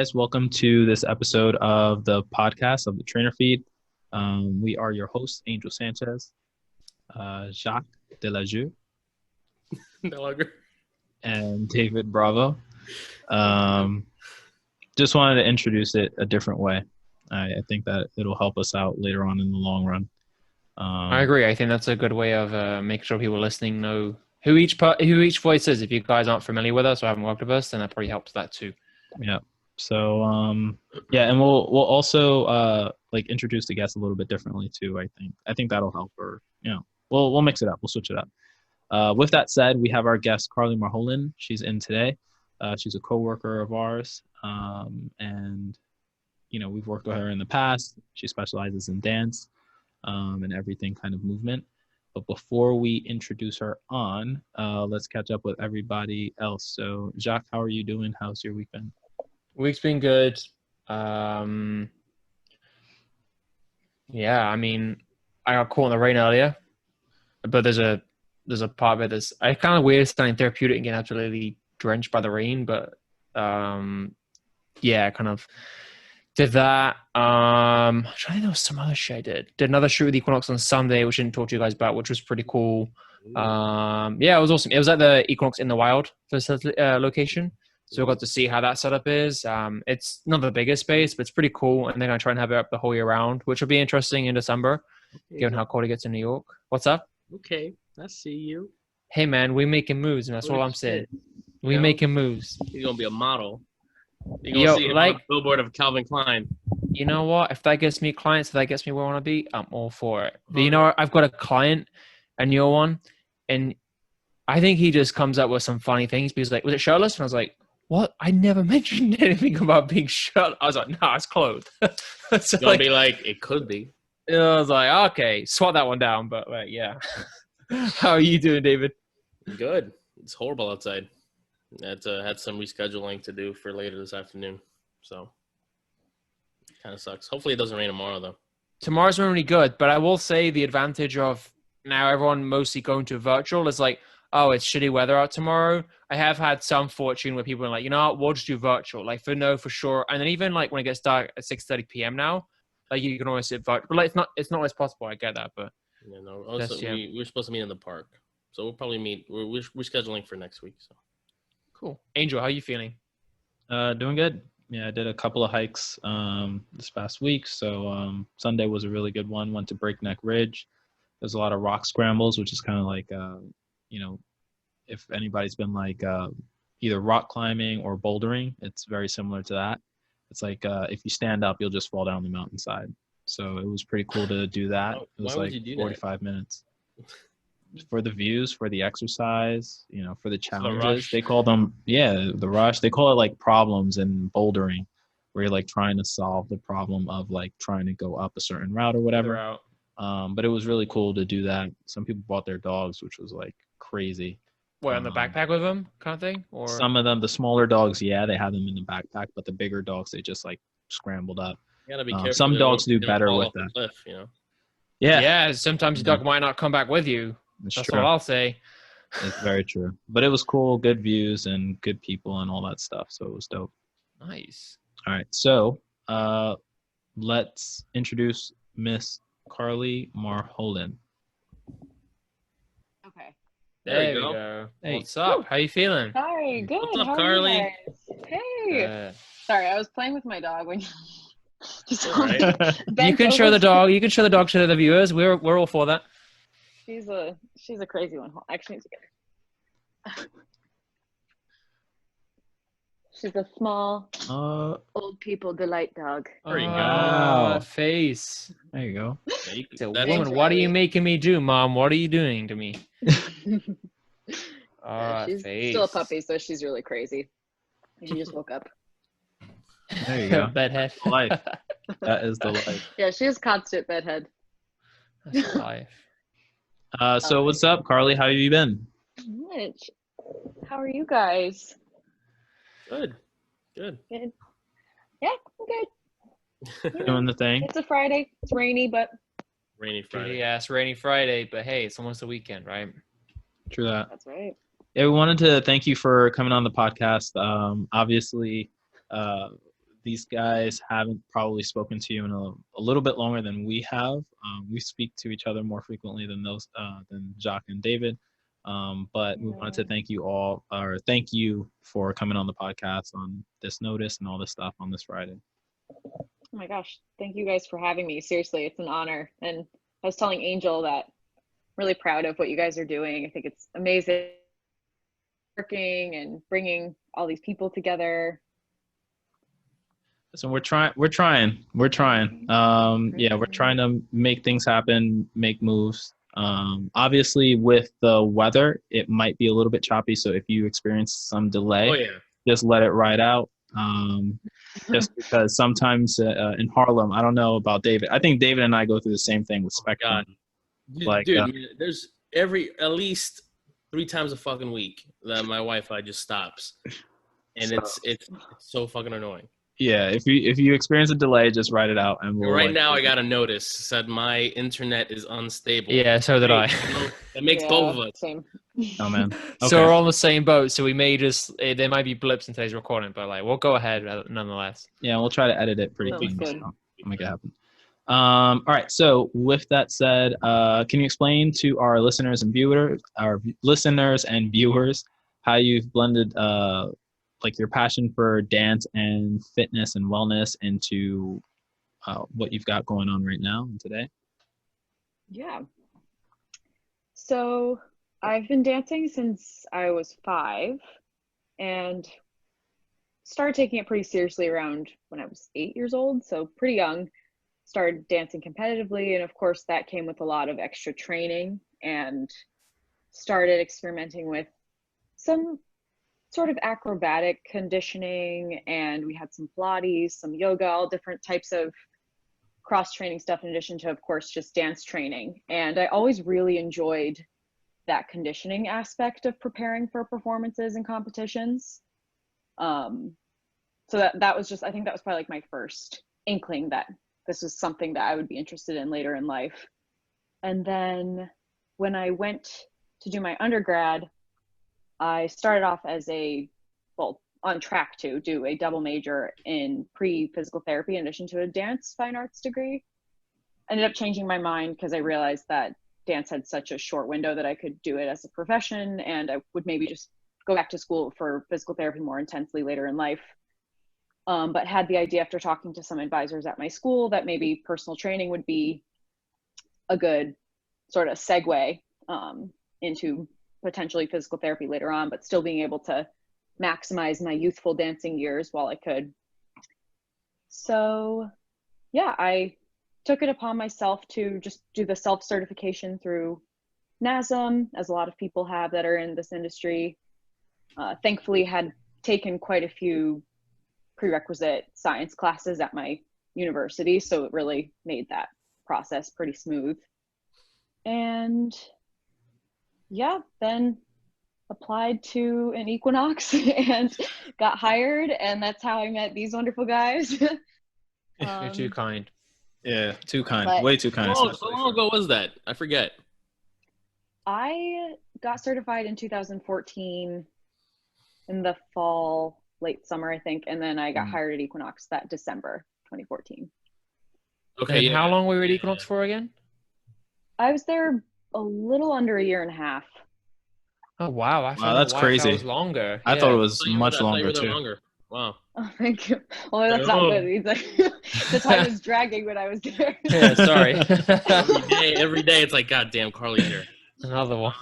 guys. Welcome to this episode of the podcast of the Trainer Feed. We are your hosts, Angel Sanchez, Jacques Delajeu, No longer. and David Bravo. Just wanted to introduce it a different way. I think that it'll help us out later on in the long run. I agree. I think that's a good way of making sure people listening know who each voice is. If you guys aren't familiar with us or haven't worked with us, then that probably helps that too. Yeah. So and we'll also introduce the guests a little bit differently too. I think that'll help. Or we'll mix it up. We'll switch it up. With that said, we have our guest Carley Marholin. She's in today. She's a coworker of ours, and we've worked with her in the past. She specializes in dance and everything kind of movement. But before we introduce her on, let's catch up with everybody else. So, Jacques, how are you doing? How's your week been? Week's been good. I got caught in the rain earlier, but there's a part of it that's kind of weird, standing therapeutic and getting absolutely drenched by the rain. But I kind of did that. I'm trying to think there was some other shit I did. Did another shoot with Equinox on Sunday, which I didn't talk to you guys about, which was pretty cool. It was awesome. It was at the Equinox in the Wild location. So we got to see how that setup is. It's not the biggest space, but it's pretty cool. And they're going to try and have it up the whole year round, which will be interesting in December, given how cold it gets in New York. What's up? Okay, I see you. Hey, man, we making moves, and that's all I'm saying. We making moves. You're going to be a model. You're going to see it on the billboard of Calvin Klein. You know what? If that gets me clients, if that gets me where I want to be, I'm all for it. But I've got a client, a new one, and I think he just comes up with some funny things because was it shirtless? And I was like, what? I never mentioned anything about being shirtless. I was like, no, it's clothed. So you'll be like, it could be. I was like, okay, swat that one down. But yeah. How are you doing, David? Good. It's horrible outside. Had some rescheduling to do for later this afternoon. So kind of sucks. Hopefully it doesn't rain tomorrow, though. Tomorrow's been really good. But I will say the advantage of now everyone mostly going to virtual is like, oh, it's shitty weather out tomorrow. I have had some fortune where people are like, we'll just do virtual, for sure. And then even when it gets dark at 6:30 p.m. now, you can always sit virtual. But it's not always possible. I get that, but Also, we're supposed to meet in the park, so we'll probably meet. We're scheduling for next week. So cool. Angel, how are you feeling? Doing good. Yeah, I did a couple of hikes this past week. So Sunday was a really good one. Went to Breakneck Ridge. There's a lot of rock scrambles, which is kind of like if anybody's been either rock climbing or bouldering, it's very similar to that. It's like if you stand up, you'll just fall down the mountainside. So it was pretty cool to do that. It was 45 minutes. For the views, for the exercise, for the challenges. They call them, the rush. They call it problems in bouldering, where you're trying to solve the problem of trying to go up a certain route or whatever. But it was really cool to do that. Some people brought their dogs, which was crazy. What, on the backpack with them kind of thing? Or some of them, the smaller dogs, they had them in the backpack, but the bigger dogs, they just scrambled up. You gotta be careful. Some dogs do better with that. Cliff, Yeah, sometimes your dog might not come back with you. That's true. What I'll say. It's very true. But it was cool, good views and good people and all that stuff. So it was dope. Nice. All right. So let's introduce Miss Carley Marholin. Okay. There you go. Hey. What's up? How you feeling? Hi, good. What's up, How Carley? are you guys? Hey. Sorry, I was playing with my dog when just right. You can show the dog. You can show the dog to the viewers. We're all for that. She's a crazy one. Actually, need to get her. She's a small, old people delight dog. There you go. Oh, face. There you go. Woman, what are you making me do, Mom? What are you doing to me? She's face. still a puppy, so she's really crazy. She just woke up. There you go. Bedhead. Life. That is the life. Yeah, she has constant bedhead. That's life. So what's up, Carley? How have you been? Mitch, how are you guys? Good. Good. Yeah, I'm good. Doing the thing. It's a Friday. It's rainy, but Rainy Friday. Yeah, it's rainy Friday, but hey, it's almost the weekend, right? True that. that's right. Yeah, we wanted to thank you for coming on the podcast. Obviously, these guys haven't probably spoken to you in a little bit longer than we have. We speak to each other more frequently than Jacques and David. But we wanted to thank you for coming on the podcast on this notice and all this stuff on this Friday. Oh my gosh, thank you guys for having me. Seriously, it's an honor. And I was telling Angel that I'm really proud of what you guys are doing. I think it's amazing working and bringing all these people together. So we're trying. Yeah, we're trying to make things happen, make moves. Obviously, with the weather, it might be a little bit choppy. So if you experience some delay, just let it ride out. Just because sometimes in Harlem, I don't know about David. I think David and I go through the same thing with Spectrum. Dude, there's at least 3 times a fucking week that my Wi-Fi just stops, and it's so fucking annoying. Yeah, if you experience a delay, just write it out, and now I got a notice said my internet is unstable. Yeah, so did I. That makes both of us. Same. Oh man. Okay. So we're on the same boat. So we may there might be blips in today's recording, but we'll go ahead nonetheless. Yeah, we'll try to edit it pretty clean. So I'll make it happen. All right. So with that said, can you explain to our listeners and viewers, how you've blended your passion for dance and fitness and wellness into what you've got going on right now and today? Yeah. So I've been dancing since I was 5 and started taking it pretty seriously around when I was 8 years old. So pretty young. Started dancing competitively. And of course that came with a lot of extra training, and started experimenting with some sort of acrobatic conditioning, and we had some Pilates, some yoga, all different types of cross-training stuff, in addition to, of course, just dance training. And I always really enjoyed that conditioning aspect of preparing for performances and competitions. So that was just, I think that was probably my first inkling that this was something that I would be interested in later in life. And then when I went to do my undergrad, I started off as on track to do a double major in pre-physical therapy in addition to a dance fine arts degree. Ended up changing my mind because I realized that dance had such a short window that I could do it as a profession, and I would maybe just go back to school for physical therapy more intensely later in life. But had the idea after talking to some advisors at my school that maybe personal training would be a good sort of segue into potentially physical therapy later on, but still being able to maximize my youthful dancing years while I could. So yeah, I took it upon myself to just do the self-certification through NASM, as a lot of people have that are in this industry. Thankfully had taken quite a few prerequisite science classes at my university, so it really made that process pretty smooth. And yeah, then applied to an Equinox and got hired, and that's how I met these wonderful guys. You're too kind. Yeah, too kind. Way too kind. How long ago was that? I forget. I got certified in 2014 in the fall, late summer, I think, and then I got hired at Equinox that December 2014. Okay, how long were you at Equinox for again? I was there a little under a year and a half. Oh wow! That's crazy. It was longer. I thought it was much longer too. Wow. Oh, thank you. Well, that's not good. The time was dragging when I was there. Yeah, sorry. every day it's like, God damn, Carly's here. Another one.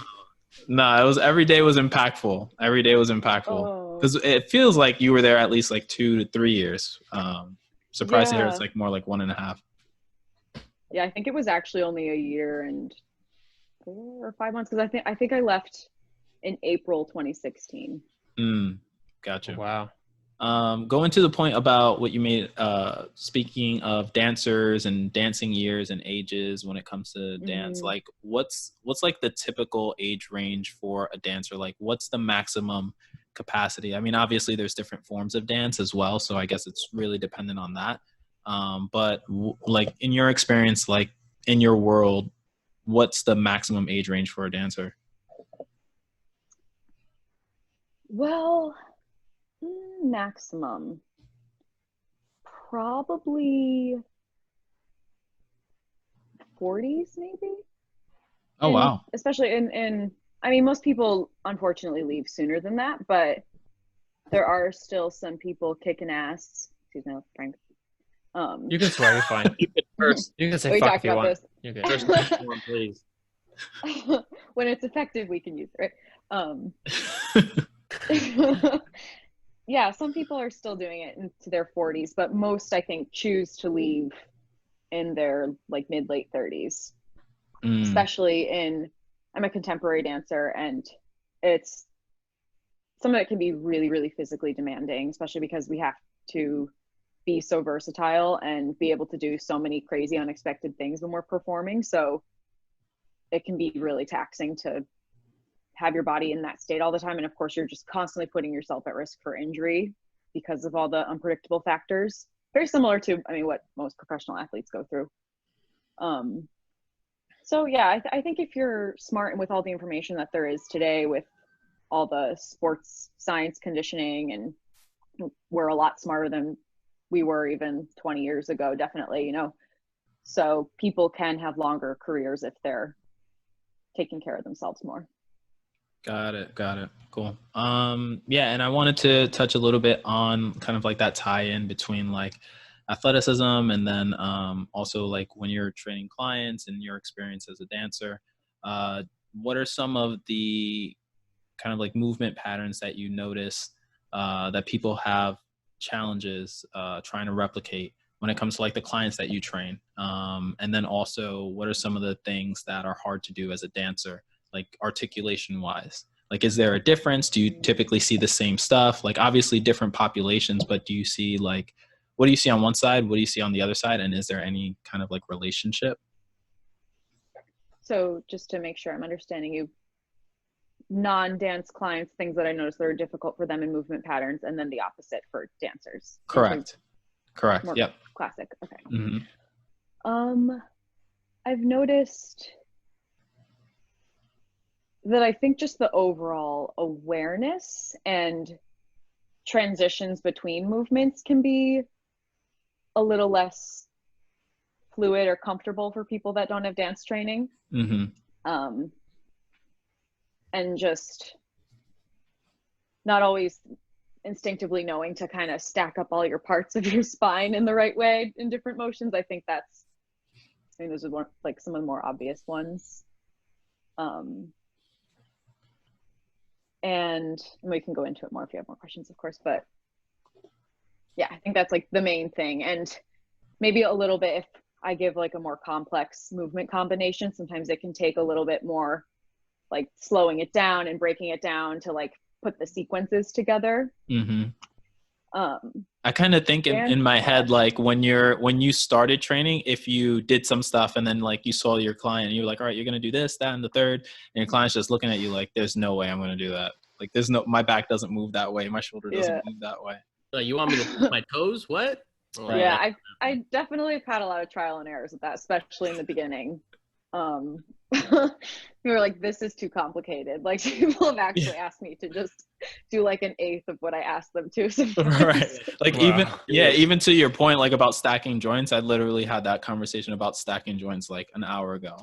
No, it was every day was impactful. Every day was impactful because it feels like you were there at least 2 to 3 years. Surprised to hear it's more like 1.5. Yeah, I think it was actually only a year and 4 or 5 months, because I think I left in April 2016. Gotcha. Wow. Going to the point about what you made, speaking of dancers and dancing years and ages when it comes to dance, what's the typical age range for a dancer? What's the maximum capacity? I mean, obviously there's different forms of dance as well, so I guess it's really dependent on that. But in your experience, in your world, what's the maximum age range for a dancer? Well, maximum. probably 40s maybe. Oh, wow. Especially in I mean, most people unfortunately leave sooner than that, but there are still some people kicking ass. Excuse me, Frank. You can swear, you're fine. First, You can say we fuck talked if you about want. this. You're good. first platform, please. When it's effective, we can use it, right? Yeah, some people are still doing it into their 40s, but most I think choose to leave in their like mid late 30s. Especially I'm a contemporary dancer, and it's some of it can be really, really physically demanding, especially because we have to be so versatile and be able to do so many crazy unexpected things when we're performing. So it can be really taxing to have your body in that state all the time. And of course, you're just constantly putting yourself at risk for injury because of all the unpredictable factors. Very similar to, I mean, what most professional athletes go through. So yeah, I think if you're smart and with all the information that there is today with all the sports science conditioning, and we're a lot smarter than we were even 20 years ago, definitely, you know. So people can have longer careers if they're taking care of themselves more. Got it. Cool. Yeah, and I wanted to touch a little bit on kind of like that tie-in between like athleticism and then also like when you're training clients and your experience as a dancer. What are some of the kind of like movement patterns that you notice that people have challenges trying to replicate when it comes to like the clients that you train? And then also, what are some of the things that are hard to do as a dancer, like articulation wise? Like, is there a difference? Do you typically see the same stuff? Like, obviously different populations, but do you see like, what do you see on one side? What do you see on the other side? And is there any kind of like relationship? So just to make sure I'm understanding you, non-dance clients, things that I noticed that are difficult for them in movement patterns, and then the opposite for dancers. Correct. More Yep. classic. Okay. Mm-hmm. I've noticed that I think just the overall awareness and transitions between movements can be a little less fluid or comfortable for people that don't have dance training. Mm-hmm. And just not always instinctively knowing to kind of stack up all your parts of your spine in the right way in different motions. I think those are like some of the more obvious ones. And we can go into it more if you have more questions, of course, but yeah, I think that's like the main thing. And maybe a little bit, if I give like a more complex movement combination, sometimes it can take a little bit more like slowing it down and breaking it down to like put the sequences together. Mm-hmm. I kind of think in my head, like when you started training, if you did some stuff and then like you saw your client and you were like, all right, you're going to do this, that, and the third, and your client's just looking at you like, there's no way I'm going to do that. Like my back doesn't move that way. My shoulder doesn't move that way. You want me to put my toes? What? Oh, yeah, I definitely have had a lot of trial and errors with that, especially in the beginning. We were like, this is too complicated. Like people have actually asked me to just do like an eighth of what I asked them to sometimes. Right. Like even to your point, like about stacking joints, I literally had that conversation about stacking joints like an hour ago.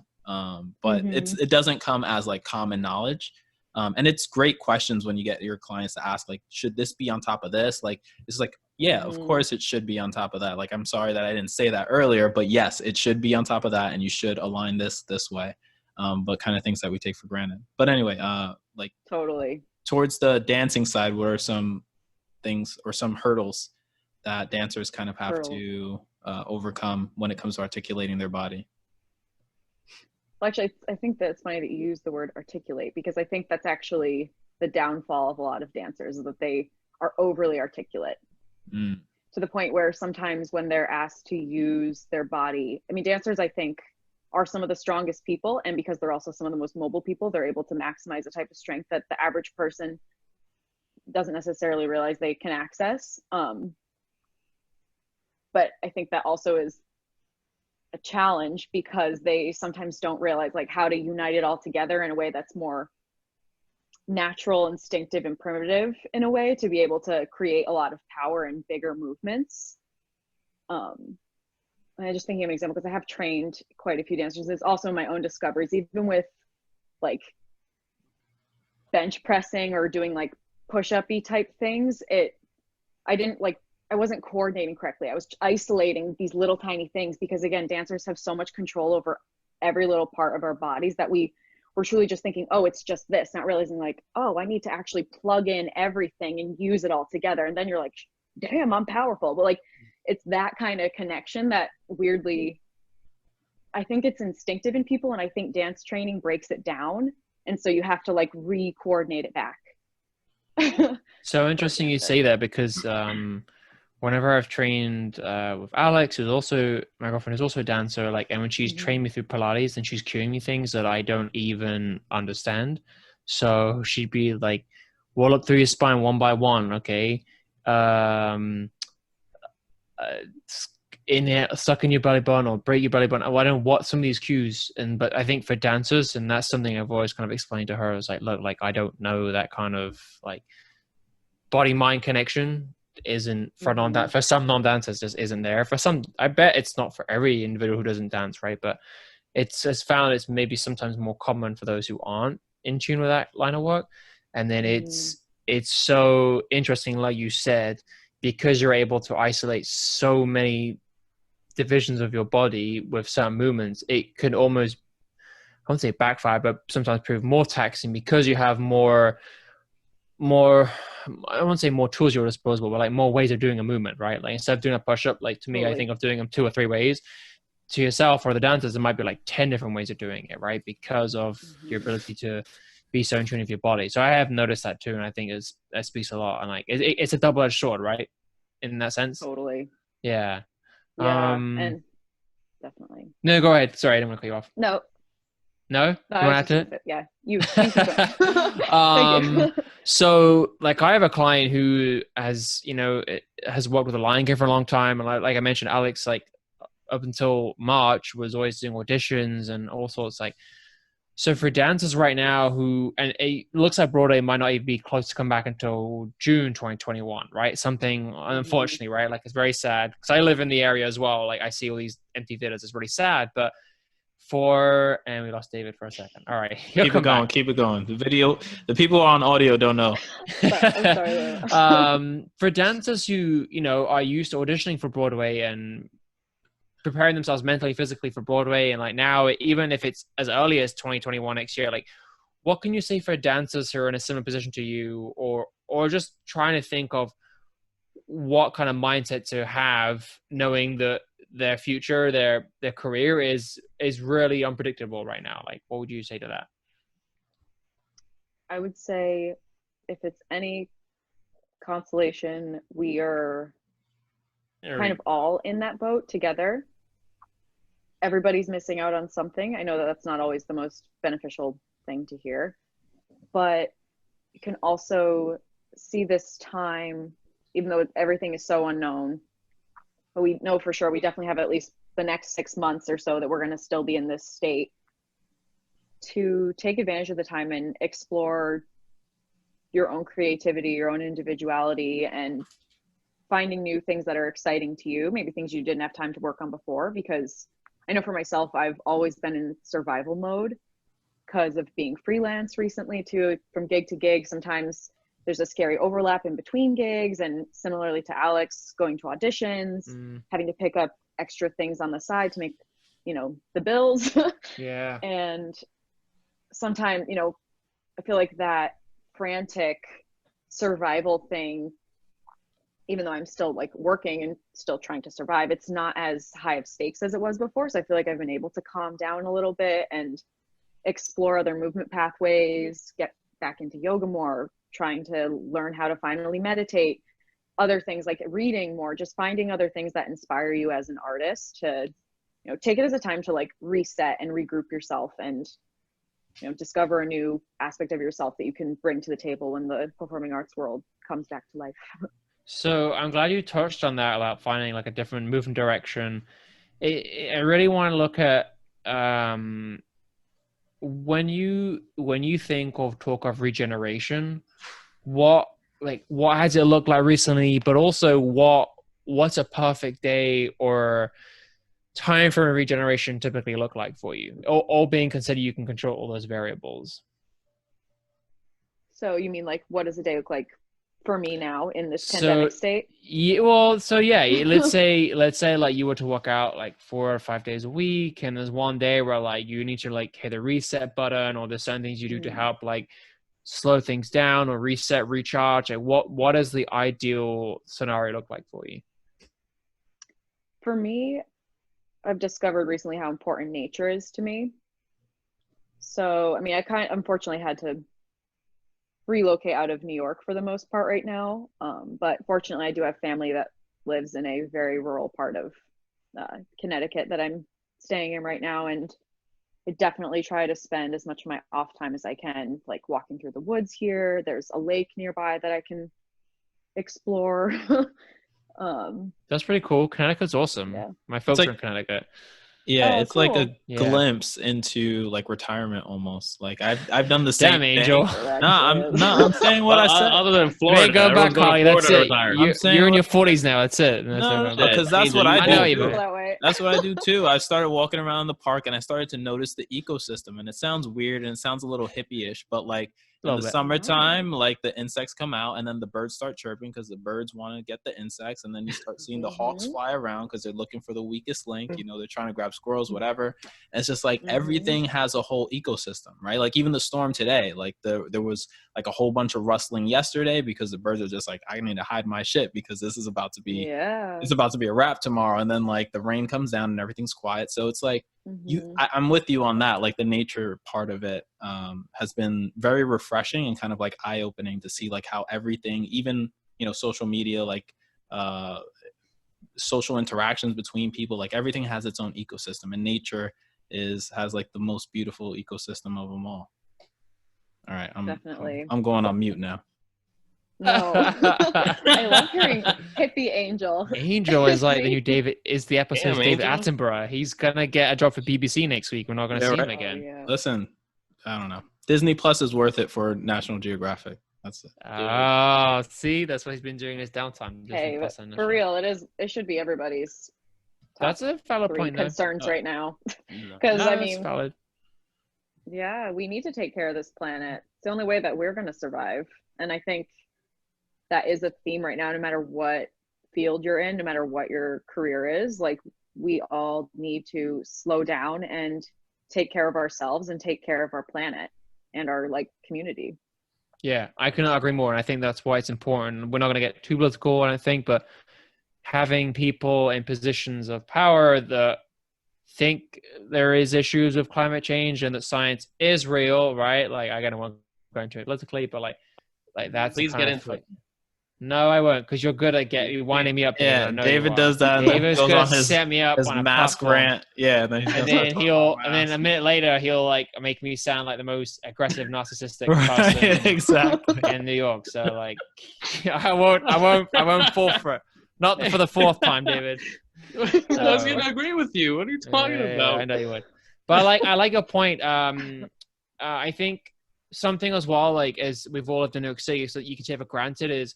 But it doesn't come as like common knowledge. And it's great questions when you get your clients to ask, like, should this be on top of this? Like, it's like, yeah, of course it should be on top of that. Like, I'm sorry that I didn't say that earlier, but yes, it should be on top of that. And you should align this way. But kind of things that we take for granted. But anyway, like totally towards the dancing side, what are some things or some hurdles that dancers kind of have to overcome when it comes to articulating their body? Well, actually, I think that it's funny that you use the word articulate, because I think that's actually the downfall of a lot of dancers, is that they are overly articulate to the point where sometimes when they're asked to use their body, I mean, dancers, I think, are some of the strongest people, and because they're also some of the most mobile people, they're able to maximize a type of strength that the average person doesn't necessarily realize they can access. But I think that also is a challenge, because they sometimes don't realize like how to unite it all together in a way that's more natural, instinctive, and primitive in a way to be able to create a lot of power and bigger movements. And I just thinking of an example because I have trained quite a few dancers. It's also my own discoveries, even with like bench pressing or doing like push-up-y type things. I wasn't coordinating correctly. I was isolating these little tiny things because again, dancers have so much control over every little part of our bodies that we're truly just thinking, oh, it's just this, not realizing like, oh, I need to actually plug in everything and use it all together. And then you're like, damn, I'm powerful. But like, it's that kind of connection that weirdly, I think it's instinctive in people. And I think dance training breaks it down. And so you have to like re-coordinate it back. So interesting you say that because whenever I've trained with Alex, who's also my girlfriend, who's also a dancer, like, and when she's trained me through Pilates, and she's cueing me things that I don't even understand. So she'd be like, "Roll up through your spine one by one, okay? Inhale, suck in your belly button, or break your belly button." I don't know what some of these cues, but I think for dancers, and that's something I've always kind of explained to her, is like, look, like I don't know that kind of like body mind connection isn't for for some non-dancers just isn't there. For some, I bet it's not for every individual who doesn't dance, right? But it's found it's maybe sometimes more common for those who aren't in tune with that line of work. And then it's so interesting, like you said, because you're able to isolate so many divisions of your body with certain movements, it can almost, I won't say backfire, but sometimes prove more taxing because you have more, I won't say more tools at your disposal, but like more ways of doing a movement, right? Like instead of doing a push-up, like to me, I think of doing them 2 or 3 ways. To yourself or the dancers, it might be like 10 different ways of doing it, right? Because of your ability to be so in tune with your body. So I have noticed that too, and I think that speaks a lot. And like it's a double-edged sword, right? In that sense. Totally. Yeah. And definitely. No, go ahead. Sorry, I didn't want to cut you off. No, you want to? Yeah, you Thank you. So like I have a client who has worked with a Lion King for a long time, and like I mentioned, Alex, like up until March was always doing auditions and all sorts. Like, so for dancers right now and it looks like Broadway might not even be close to come back until June 2021, right? Something, unfortunately, right? Like, it's very sad because I live in the area as well. Like, I see all these empty theaters. It's really sad. But and we lost David for a second. All right. Keep it going. The people on audio don't know. I'm sorry. For dancers who, are used to auditioning for Broadway and preparing themselves mentally, physically for Broadway, and like now, even if it's as early as 2021 next year, like what can you say for dancers who are in a similar position to you, or just trying to think of what kind of mindset to have, knowing that their future, their career is really unpredictable right now? Like, what would you say to that? I would say, if it's any consolation, we are kind of all in that boat together. Everybody's missing out on something. I know that that's not always the most beneficial thing to hear, but you can also see this time, even though everything is so unknown, but we know for sure we definitely have at least the next 6 months or so that we're going to still be in this state, to take advantage of the time and explore your own creativity, your own individuality, and finding new things that are exciting to you, maybe things you didn't have time to work on before. Because I know for myself, I've always been in survival mode because of being freelance recently too, from gig to gig. Sometimes there's a scary overlap in between gigs, and similarly to Alex, going to auditions, having to pick up extra things on the side to make, the bills. Yeah. And sometimes, I feel like that frantic survival thing, even though I'm still like working and still trying to survive, it's not as high of stakes as it was before. So I feel like I've been able to calm down a little bit and explore other movement pathways, get back into yoga more, trying to learn how to finally meditate, other things like reading more, just finding other things that inspire you as an artist to, take it as a time to like reset and regroup yourself and, discover a new aspect of yourself that you can bring to the table when the performing arts world comes back to life. So I'm glad you touched on that about finding like a different movement direction. I really want to look at when you think of talk of regeneration, what has it looked like recently, but also what what's a perfect day or time for regeneration typically look like for you? All being considered, you can control all those variables. So you mean like what does a day look like for me now in this So pandemic state? yeah, well, so yeah, let's say like you were to work out like 4 or 5 days a week, and there's one day where like you need to like hit the reset button, or there's certain things you do to help like slow things down or reset, recharge. Like what does the ideal scenario look like for you? For me, I've discovered recently how important nature is to me. So, I mean, unfortunately had to relocate out of New York for the most part right now. But fortunately, I do have family that lives in a very rural part of Connecticut that I'm staying in right now. And I definitely try to spend as much of my off time as I can, like walking through the woods here. There's a lake nearby that I can explore. That's pretty cool. Connecticut's awesome. Yeah. My folks like- are in Connecticut. Yeah, Oh, it's like a cool. Yeah. glimpse into like retirement almost. Like I've done the same Damn, Angel. thing. It I'm actually is. I'm saying what I said. Other than You Florida, ain't go back, everyone's going Carly. to That's Florida to it. retire. I'm saying You're in what- your 40s now. That's it. That's No, not going because back. that's what I Angel, do. I know you, Feel man. that way. That's what I do too. I started walking around the park and I started to notice the ecosystem. And it sounds weird and it sounds a little hippie-ish, but like in Little the bit. summertime, like the insects come out and then the birds start chirping because the birds want to get the insects. And then you start seeing the hawks Mhm. fly around because they're looking for the weakest link. You know, they're trying to grab squirrels, whatever. And it's just like everything has a whole ecosystem, right? Like even the storm today, like there was like a whole bunch of rustling yesterday because the birds are just like, I need to hide my shit because this is about to be Yeah. it's about to be a wrap tomorrow. And then like the rain comes down and everything's quiet. So it's like I'm with you on that. Like the nature part of it has been very refreshing and kind of like eye-opening to see like how everything, even social media, like social interactions between people, like everything has its own ecosystem, and nature has like the most beautiful ecosystem of them all. All right, Definitely. I'm going on mute now. No. I love hearing hippie Angel. Angel is like the new David. Is the episode's Damn, David Angel. Attenborough. He's gonna get a job for BBC next week. We're not gonna Yeah, see him right. again. Oh, yeah. Listen, I don't know. Disney Plus is worth it for National Geographic. That's it. Oh, see, that's what he's been doing his downtime. Disney Hey, Plus but and for real, it should be everybody's That's a valid three point. Though. concerns Oh. right now. No. Because No, I that's mean, valid. yeah, we need to take care of this planet. It's the only way that we're going to survive. And I think that is a theme right now, no matter what field you're in, no matter what your career is. Like, we all need to slow down and take care of ourselves and take care of our planet and our like community. Yeah, I cannot agree more, and I think that's why it's important. We're not going to get too political, I don't think, but having people in positions of power that think there is issues with climate change and that science is real, right? Like, I don't want to go into it politically, but like that's Please kind get of into like, it. No, I won't, because you're good at winding me up. David. Yeah, I know David you are. does that. And then David's goes gonna on set me up his on a mask platform. rant. Yeah, then he's And gonna then start and then a minute later he'll like make me sound like the most aggressive narcissistic right, person exactly. in New York. So like I won't fall for it. Not for the fourth time, David. I was going to agree with you. What are you talking about? I know you would. But I like your point. I think something as well, like as we've all lived in New York City, so that you can take for granted is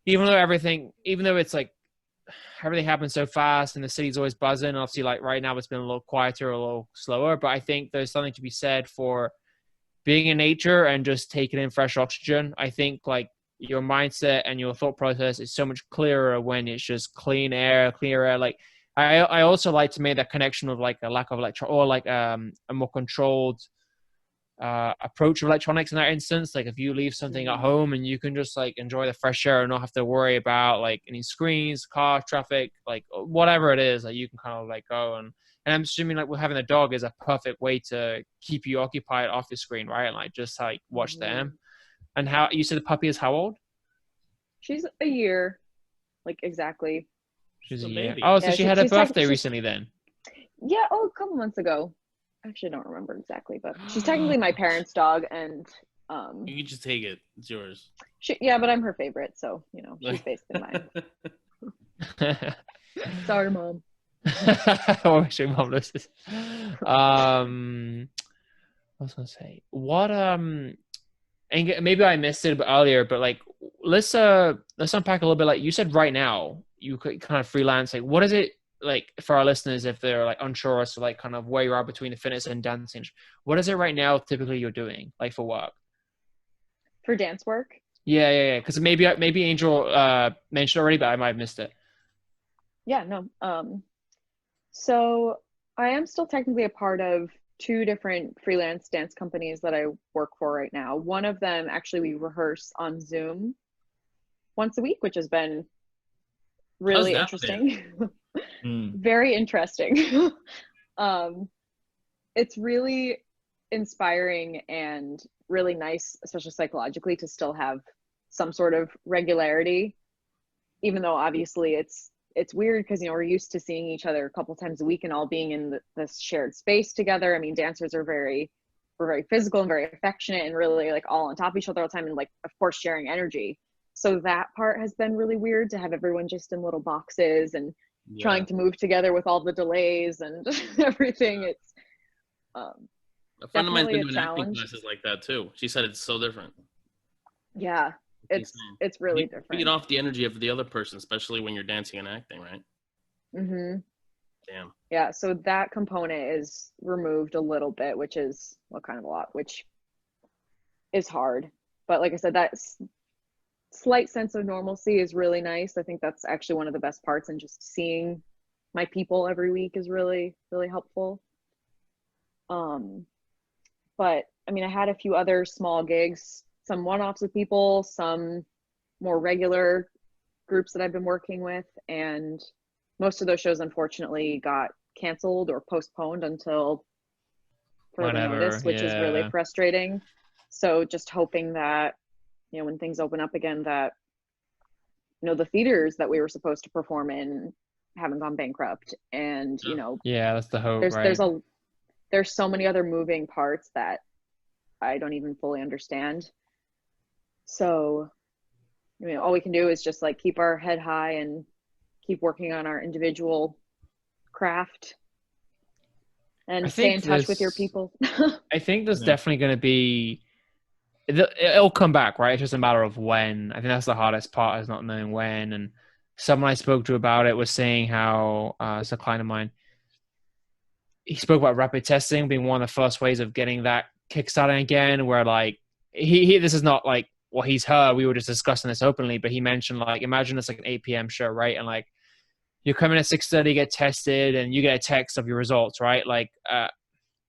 even though it's like everything happens so fast and the city's always buzzing. Obviously, like right now it's been a little quieter, a little slower, but I think there's something to be said for being in nature and just taking in fresh oxygen. I think like your mindset and your thought process is so much clearer when it's just clear air. Like I also like to make that connection with like a lack of or like a more controlled approach of electronics in that instance. Like if you leave something at home and you can just like enjoy the fresh air and not have to worry about like any screens, car traffic, like whatever it is, like you can kind of like go and I'm assuming like having a dog is a perfect way to keep you occupied off the screen, right? And like just like watch them. And how you said the puppy is how old? She's a year, like exactly. She's a a year. baby. Oh, so Yeah, she had a she's birthday she's- recently then. Yeah, a couple months ago. Actually, I don't remember exactly, but she's technically my parents' dog, and You can just take it. It's yours. yeah, but I'm her favorite, so she's basically mine. Sorry, Mom. I wish your mom listens. I was gonna say what and maybe I missed it earlier, but like let's unpack a little bit. Like you said, right now you could kind of freelance. Like, what is it like for our listeners if they're like unsure as to like kind of where you are between the fitness and dancing? What is it right now typically you're doing like for work? For dance work? Yeah. Because maybe Angel mentioned already, but I might have missed it. Yeah, no. So I am still technically a part of two different freelance dance companies that I work for right now. One of them, actually, we rehearse on Zoom once a week, which has been How's really that interesting. Mm. Very interesting. It's really inspiring and really nice, especially psychologically, to still have some sort of regularity, even though obviously it's weird because we're used to seeing each other a couple times a week and all being in this shared space together. I mean, dancers are we're very physical and very affectionate and really like all on top of each other all the time, and like of course sharing energy. So that part has been really weird to have everyone just in little boxes and trying to move together with all the delays and everything. It's A friend of mine's definitely been a doing acting challenge. classes like that too. She said it's so different. Yeah, it's really You different. feed off the energy of the other person, especially when you're dancing and acting, right? Mm-hmm. Damn. Yeah, so that component is removed a little bit, which is kind of a lot, which is hard. But like I said, that slight sense of normalcy is really nice. I think that's actually one of the best parts, and just seeing my people every week is really, really helpful. But I mean, I had a few other small gigs, some one-offs with people, some more regular groups that I've been working with, and most of those shows unfortunately got canceled or postponed until further Whatever. notice, which is really Yeah. frustrating. So just hoping that when things open up again, that the theaters that we were supposed to perform in haven't gone bankrupt, and Yeah, that's the hope, there's right? there's so many other moving parts that I don't even fully understand. So all we can do is just like keep our head high and keep working on our individual craft and stay in touch with your people. I think there's Yeah. definitely going to be. It'll come back, right? It's just a matter of when. I think that's the hardest part, is not knowing when. And someone I spoke to about it was saying how it's a client of mine. He spoke about rapid testing being one of the first ways of getting that kickstarting again. Where like he this is not like what he's heard. We were just discussing this openly, but he mentioned like imagine it's like an 8 p.m. show, right? And like you're coming at 6:30, get tested, and you get a text of your results, right? Like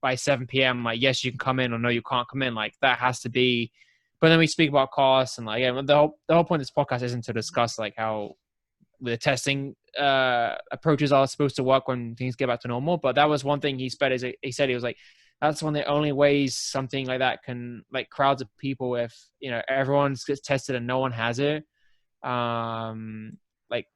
by 7 p.m. like yes you can come in, or no you can't come in. Like that has to be. But then we speak about costs, and like the whole point of this podcast isn't to discuss like how the testing approaches are supposed to work when things get back to normal. But that was one thing he said. He said he was like, that's one of the only ways something like that can, like, crowds of people, if everyone gets tested and no one has it. Like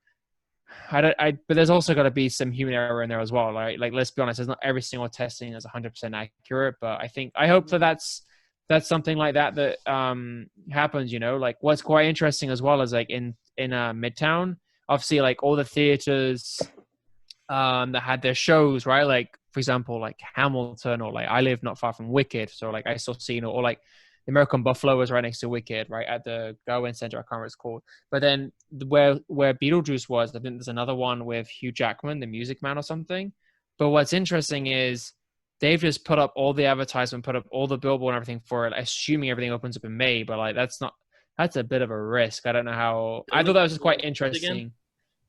but there's also got to be some human error in there as well, right? Like let's be honest, there's not every single testing is 100% accurate, but I hope that's something like that happens. Like what's quite interesting as well is like in Midtown, obviously like all the theaters that had their shows, right? Like for example, like Hamilton, or like I live not far from Wicked, so like I still see or like the American Buffalo was right next to Wicked, right at the Garwin Center. I can't remember what it's called. But then where Beetlejuice was, I think there's another one with Hugh Jackman, the Music Man or something. But what's interesting is they've just put up all the advertisement, put up all the billboard and everything for it, assuming everything opens up in May. But like that's a bit of a risk. I don't know how. I thought that was just quite interesting. Again?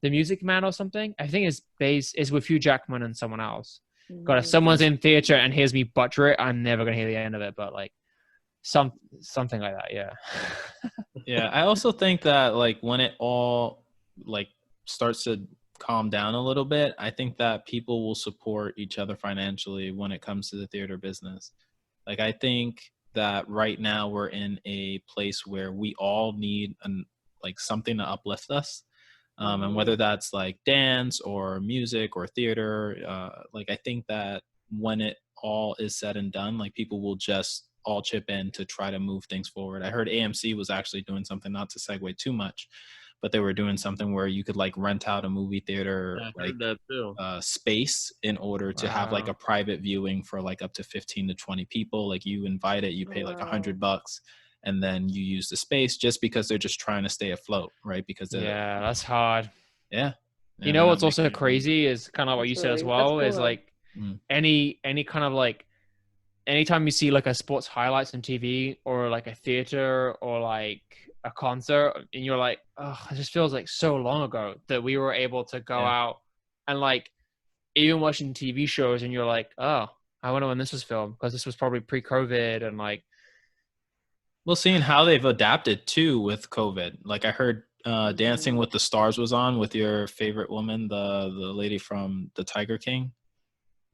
The Music Man or something. I think is with Hugh Jackman and someone else. God, if someone's in theater and hears me butcher it, I'm never gonna hear the end of it. But like something like that, yeah. Yeah, I also think that like when it all like starts to calm down a little bit, I think that people will support each other financially when it comes to the theater business. Like I think that right now we're in a place where we all need like something to uplift us. And whether that's like dance or music or theater, like I think that when it all is said and done, like people will just all chip in to try to move things forward. I heard AMC was actually doing something, not to segue too much, but they were doing something where you could like rent out a movie theater space in order to have like a private viewing for like up to 15 to 20 people. Like you invite it, you pay like $100, and then you use the space, just because they're just trying to stay afloat, right? Because that's hard. Yeah. You They're know not what's also making it. crazy is kind of what you said as That's well, cool is though. like Mm. any kind of like anytime you see like a sports highlights on TV or like a theater or like a concert, and you're like, oh, it just feels like so long ago that we were able to go Yeah. out and like even watching TV shows, and you're like, oh, I wonder when this was filmed, because this was probably pre-COVID, and like, Well, seeing how they've adapted too with COVID. Like I heard Dancing with the Stars was on with your favorite woman, the lady from the Tiger King.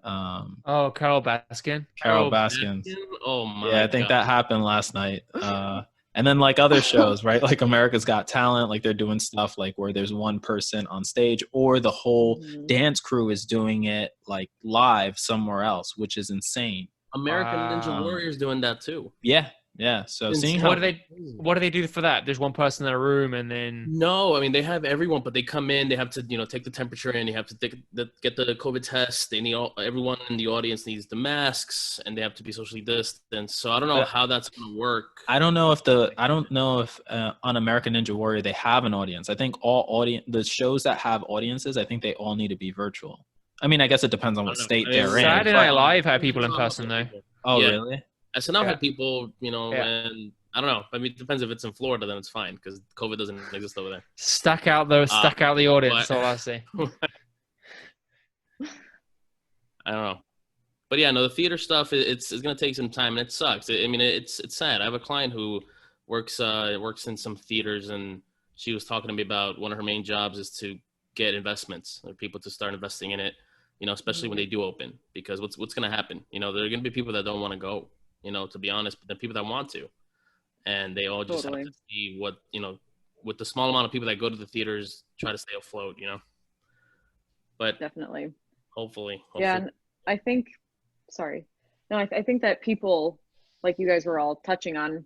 oh, Carol Baskin. Carol Baskins. Oh Yeah, my I think god. that happened last night. And then like other shows, right? Like America's Got Talent, like they're doing stuff like where there's one person on stage or the whole dance crew is doing it like live somewhere else, which is insane. American Ninja Wow. Warrior's doing that too. Yeah. Yeah. So Insane. seeing What how do they do for that? There's one person in a room, and then No, I mean they have everyone, but they come in. They have to, take the temperature in. They have to get the COVID test. They need everyone in the audience needs the masks, and they have to be socially distanced. So I don't know But how that's going to work. I don't know if on American Ninja Warrior they have an audience. I think the shows that have audiences, I think they all need to be virtual. I mean, I guess it depends on I what don't know. state I mean, they're in. Saturday but- Night Live had people in person though. Oh, Yeah. really? SNL Yeah. had people, Yeah. and I don't know. I mean, it depends if it's in Florida, then it's fine because COVID doesn't exist over there. Stack out the audience. but- All I say. I don't know. But yeah, no, the theater stuff it's going to take some time, and it sucks. I mean, it's sad. I have a client who works in some theaters, and she was talking to me about one of her main jobs is to get investments or people to start investing in it. Especially when they do open, because what's going to happen? There are going to be people that don't want to go. To be honest, but then people that want to, and they all just have to see what with the small amount of people that go to the theaters, try to stay afloat. But Definitely. hopefully. Yeah, and I think, sorry, no, I think that people, like you guys were all touching on,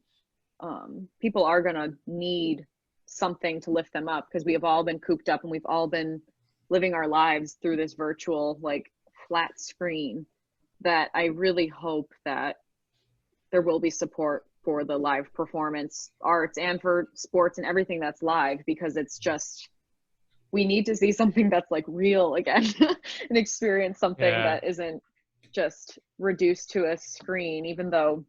people are gonna need something to lift them up, because we have all been cooped up and we've all been living our lives through this virtual like flat screen, that I really hope that there will be support for the live performance arts and for sports and everything that's live, because it's just, we need to see something that's like real again and experience something that isn't just reduced to a screen, even though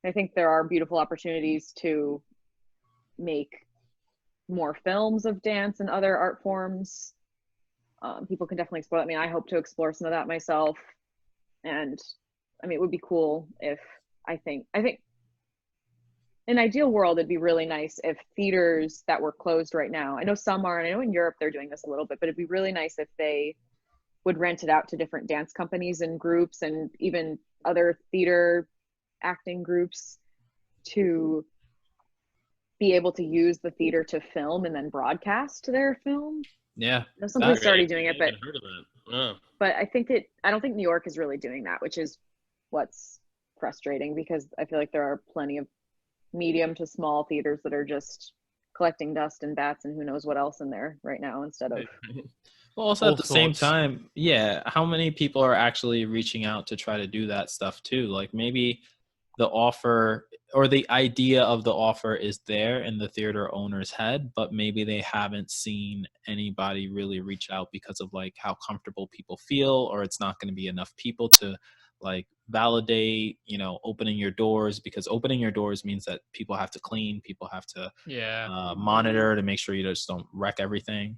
I think there are beautiful opportunities to make more films of dance and other art forms. People can definitely explore. I mean, I hope to explore some of that myself. And I mean, it would be cool if I think in an ideal world, it'd be really nice if theaters that were closed right now, I know some are, and I know in Europe they're doing this a little bit, but it'd be really nice if they would rent it out to different dance companies and groups and even other theater acting groups to be able to use the theater to film and then broadcast their film. Yeah. I know some places are already doing it, but heard of that. Oh. but I don't think New York is really doing that, which is what's frustrating, because I feel like there are plenty of medium to small theaters that are just collecting dust and bats and who knows what else in there right now instead of. Well, also at the same time, yeah, how many people are actually reaching out to try to do that stuff too? Like maybe the offer or the idea of the offer is there in the theater owner's head, but maybe they haven't seen anybody really reach out because of like how comfortable people feel, or it's not going to be enough people to like validate, opening your doors, because opening your doors means that people have to clean, people have to monitor to make sure you just don't wreck everything.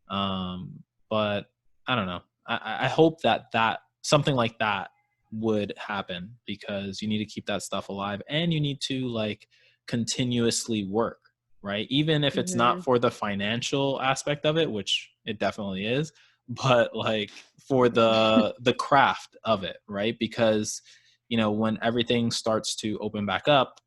But I don't know. I hope that something like that would happen, because you need to keep that stuff alive and you need to like continuously work, right? Even if it's not for the financial aspect of it, which it definitely is, but like for the craft of it, right? Because when everything starts to open back up,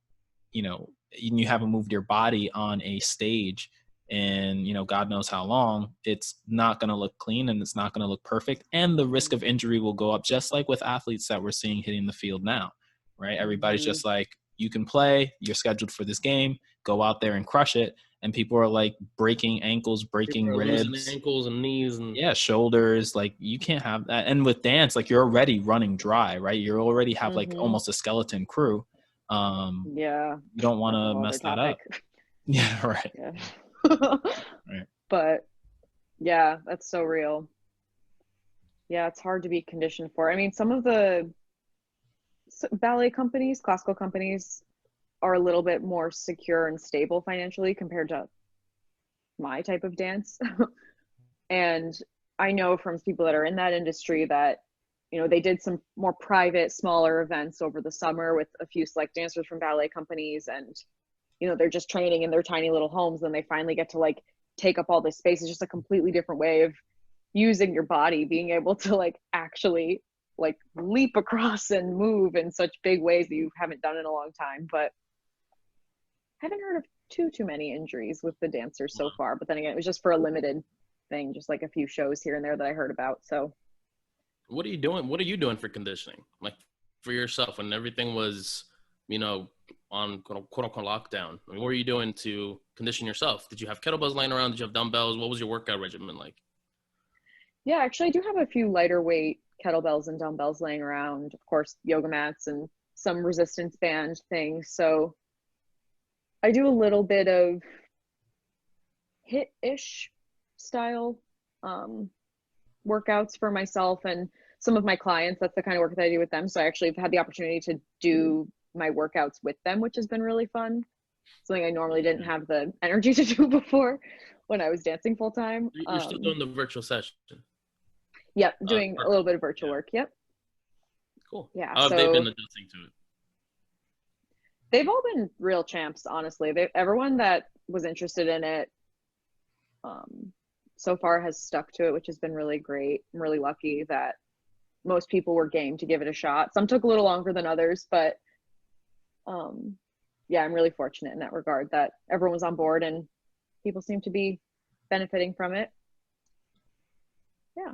you haven't moved your body on a stage and God knows how long, it's not going to look clean and it's not going to look perfect, and the risk of injury will go up, just like with athletes that we're seeing hitting the field now, right? Everybody's just like, you can play, you're scheduled for this game, go out there and crush it, and people are like breaking ankles, breaking ribs, ankles and knees and shoulders. Like you can't have that. And with dance, like you're already running dry, right? You already have like almost a skeleton crew. You don't want to mess that up. Yeah, right. Yeah. Right. But Yeah, that's so real. Yeah, it's hard to be conditioned for. I mean, some of the ballet companies, classical companies, are a little bit more secure and stable financially compared to my type of dance. And I know from people that are in that industry that, they did some more private, smaller events over the summer with a few select dancers from ballet companies. And, they're just training in their tiny little homes. And they finally get to like take up all this space. It's just a completely different way of using your body, being able to like actually like leap across and move in such big ways that you haven't done in a long time. But I haven't heard of too many injuries with the dancers so far. But then again, it was just for a limited thing, just like a few shows here and there that I heard about. So What are you doing? What are you doing for conditioning? Like for yourself when everything was, on quote unquote lockdown? I mean, what were you doing to condition yourself? Did you have kettlebells lying around? Did you have dumbbells? What was your workout regimen like? yeah, actually I do have a few lighter weight kettlebells and dumbbells laying around, of course, yoga mats and some resistance band things. So I do a little bit of hit-ish style workouts for myself and some of my clients. That's the kind of work that I do with them. So I actually have had the opportunity to do my workouts with them, which has been really fun. Something I normally didn't have the energy to do before when I was dancing full time. You're still doing the virtual session. Yep, doing a little bit of virtual work. Yep. Cool. Yeah. How have they been adjusting to it? They've all been real champs, honestly. Everyone that was interested in it so far has stuck to it, which has been really great. I'm really lucky that most people were game to give it a shot. Some took a little longer than others, but yeah, I'm really fortunate in that regard that everyone was on board and people seem to be benefiting from it. Yeah.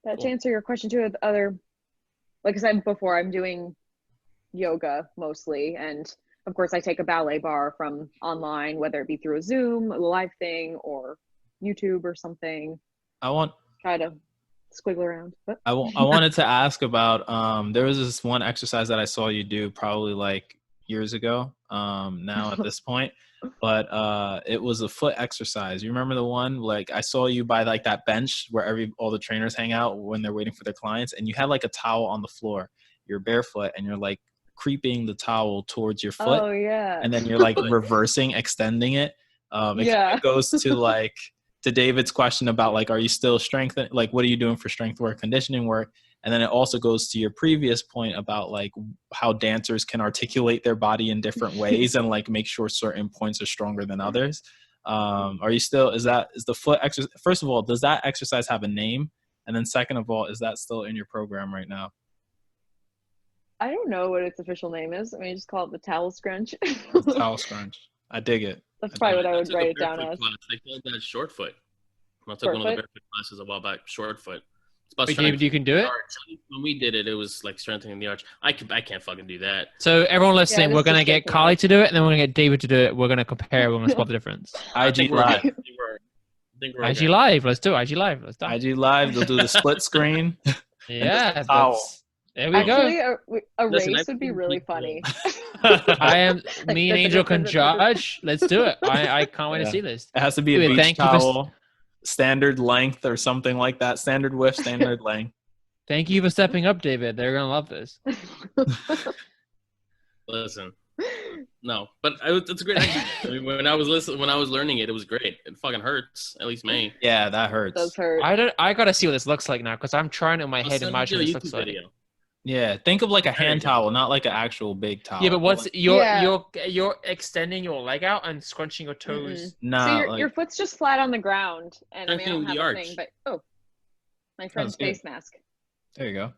But Cool. to answer your question too, like I said before, I'm doing yoga mostly. And of course I take a ballet bar from online, whether it be through a Zoom, a live thing, or YouTube or something. Try to squiggle around. But I wanted to ask about, there was this one exercise that I saw you do probably like years ago, now at this point, but it was a foot exercise. You remember the one, like I saw you by like that bench where all the trainers hang out when they're waiting for their clients, and you had like a towel on the floor. You're barefoot and you're like creeping the towel towards your foot. Oh yeah. And then you're like reversing, extending it. It kind of goes to like to David's question about like, are you still strengthening? Like, what are you doing for strength work, conditioning work? And then it also goes to your previous point about like how dancers can articulate their body in different ways and like make sure certain points are stronger than others. Are you still, is the foot exercise, first of all, does that exercise have a name? And then second of all, is that still in your program right now? I don't know what its official name is. I mean, just call it the towel scrunch. The towel scrunch. I dig it. That's probably what I would write it down as. Class. They called that short foot. I took one of the barefoot classes a while back. Short foot. It's about Wait, David, you can do it? When we did it, it was like strengthening the arch. I can't fucking do that. So everyone listening, we're gonna get Carley to do it, and then we're gonna get David to do it. We're gonna compare. We're gonna spot the difference. IG Live. IG Live. Let's do it. IG Live. Let's do it. IG Live. They'll do the split screen. Yeah. There we Actually, go. A race would be really funny. Me and Angel can judge. Let's do it. I can't wait to see this. It has to be a beach towel, standard length or something like that. Standard width, standard length. Thank you for stepping up, David. They're gonna love this. Listen, no, but it's a great idea. I mean, when I was learning it, it was great. It fucking hurts, at least me. Yeah, that hurts. It does hurt. I gotta see what this looks like now because I'm trying to in my head imagine what this looks like. Yeah, think of like a hand towel, not like an actual big towel. Yeah, but what's you're extending your leg out and scrunching your toes. No, so your foot's just flat on the ground, and I mean I don't have a thing, but my friend's face mask. There you go.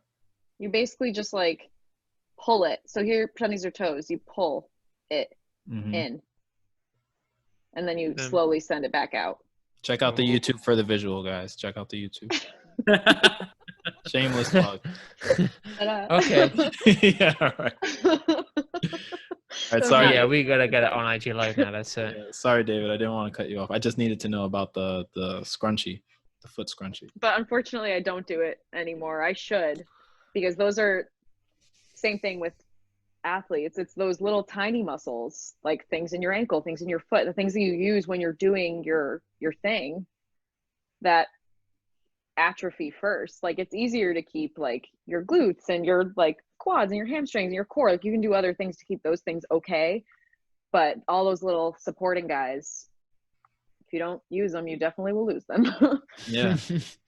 You basically just like pull it. So here, pretend these are toes. You pull it in, and then you slowly send it back out. Check out the YouTube for the visual, guys. Check out the YouTube. Shameless plug. Okay. Yeah, all right. All right, sorry. Yeah, we gotta get it on IG Live now. That's it. Yeah, sorry, David. I didn't want to cut you off. I just needed to know about the scrunchie, the foot scrunchie. But unfortunately, I don't do it anymore. I should, because those are same thing with athletes. It's those little tiny muscles, like things in your ankle, things in your foot, the things that you use when you're doing your thing. that atrophy first. Like it's easier to keep like your glutes and your like quads and your hamstrings and your core. Like you can do other things to keep those things okay. But all those little supporting guys, if you don't use them, you definitely will lose them. Yeah.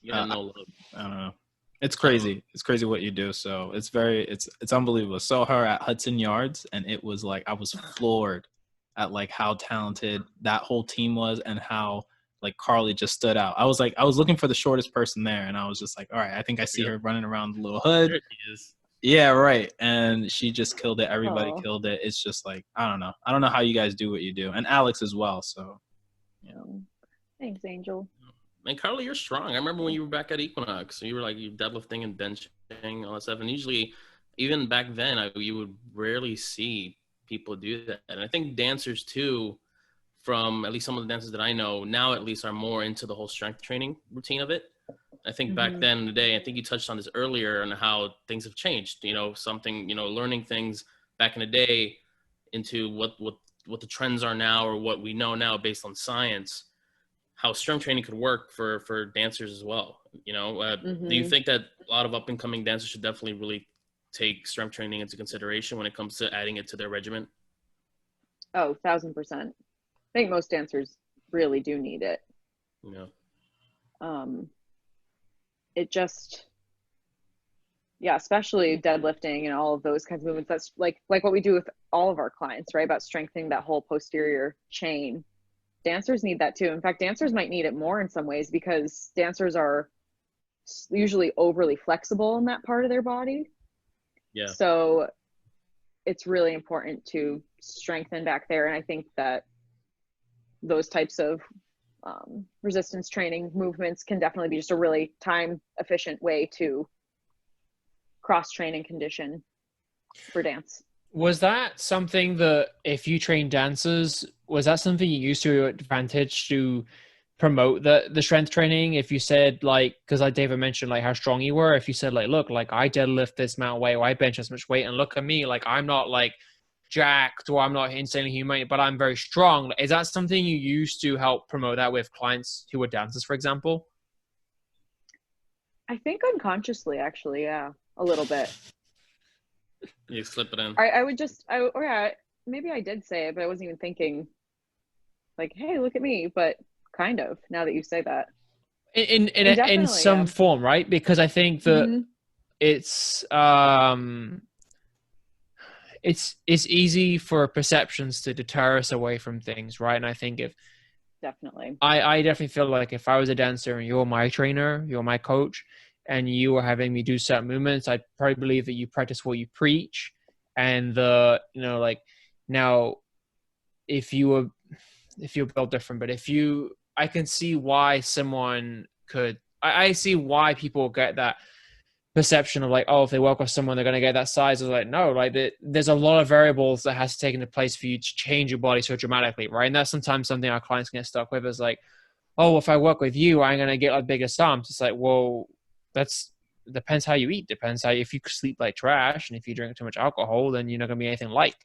Yeah, no love. I don't know. It's crazy. It's crazy what you do. So it's unbelievable. Saw her at Hudson Yards, and it was like I was floored at like how talented that whole team was, and how like Carley just stood out. I was looking for the shortest person there, and I was just like, all right, I think I see her running around the little hood. There he is. Yeah, right. And she just killed it. Everybody Oh. killed it. It's just like I don't know. I don't know how you guys do what you do, and Alex as well. So Thanks, Angel. And Carly, you're strong. I remember when you were back at Equinox, you were like you deadlifting and benching, all that stuff. And usually, even back then, you would rarely see people do that. And I think dancers too, from at least some of the dancers that I know now, at least are more into the whole strength training routine of it. I think back then in the day, I think you touched on this earlier on how things have changed. You know, learning things back in the day into what the trends are now or what we know now based on science. How strength training could work for dancers as well. You know, do you think that a lot of up and coming dancers should definitely really take strength training into consideration when it comes to adding it to their regimen? Oh, 1,000%. I think most dancers really do need it. Yeah. It just, yeah, especially deadlifting and all of those kinds of movements. That's like what we do with all of our clients, right? About strengthening that whole posterior chain. Dancers need that too. In fact, dancers might need it more in some ways because dancers are usually overly flexible in that part of their body. Yeah. So it's really important to strengthen back there. And I think that those types of resistance training movements can definitely be just a really time efficient way to cross train and condition for dance. Was that something that if you train dancers, was that something you used to your advantage to promote the strength training? If you said like, because like David mentioned like how strong you were, if you said like, look, like I deadlift this amount of weight or I bench this much weight and look at me, like I'm not like jacked or I'm not insanely human, but I'm very strong. Is that something you used to help promote that with clients who were dancers, for example? I think unconsciously, actually, yeah, a little bit. You slip it in. Maybe I did say it, but I wasn't even thinking like, hey, look at me, but kind of now that you say that. In some form, right? Because I think that it's easy for perceptions to deter us away from things, right? And I think definitely, I definitely feel like if I was a dancer and you're my trainer, you're my coach, and you were having me do certain movements, I'd probably believe that you practice what you preach. And now if you're built different, but I can see why someone could, I see why people get that perception of like, oh, if they work with someone, they're going to get that size. It's like, no, like there's a lot of variables that has to take into place for you to change your body so dramatically, right? And that's sometimes something our clients can get stuck with is like, oh, if I work with you, I'm going to get like bigger stumps. It's like, well, depends how you eat, depends how, if you sleep like trash and if you drink too much alcohol, then you're not going to be anything like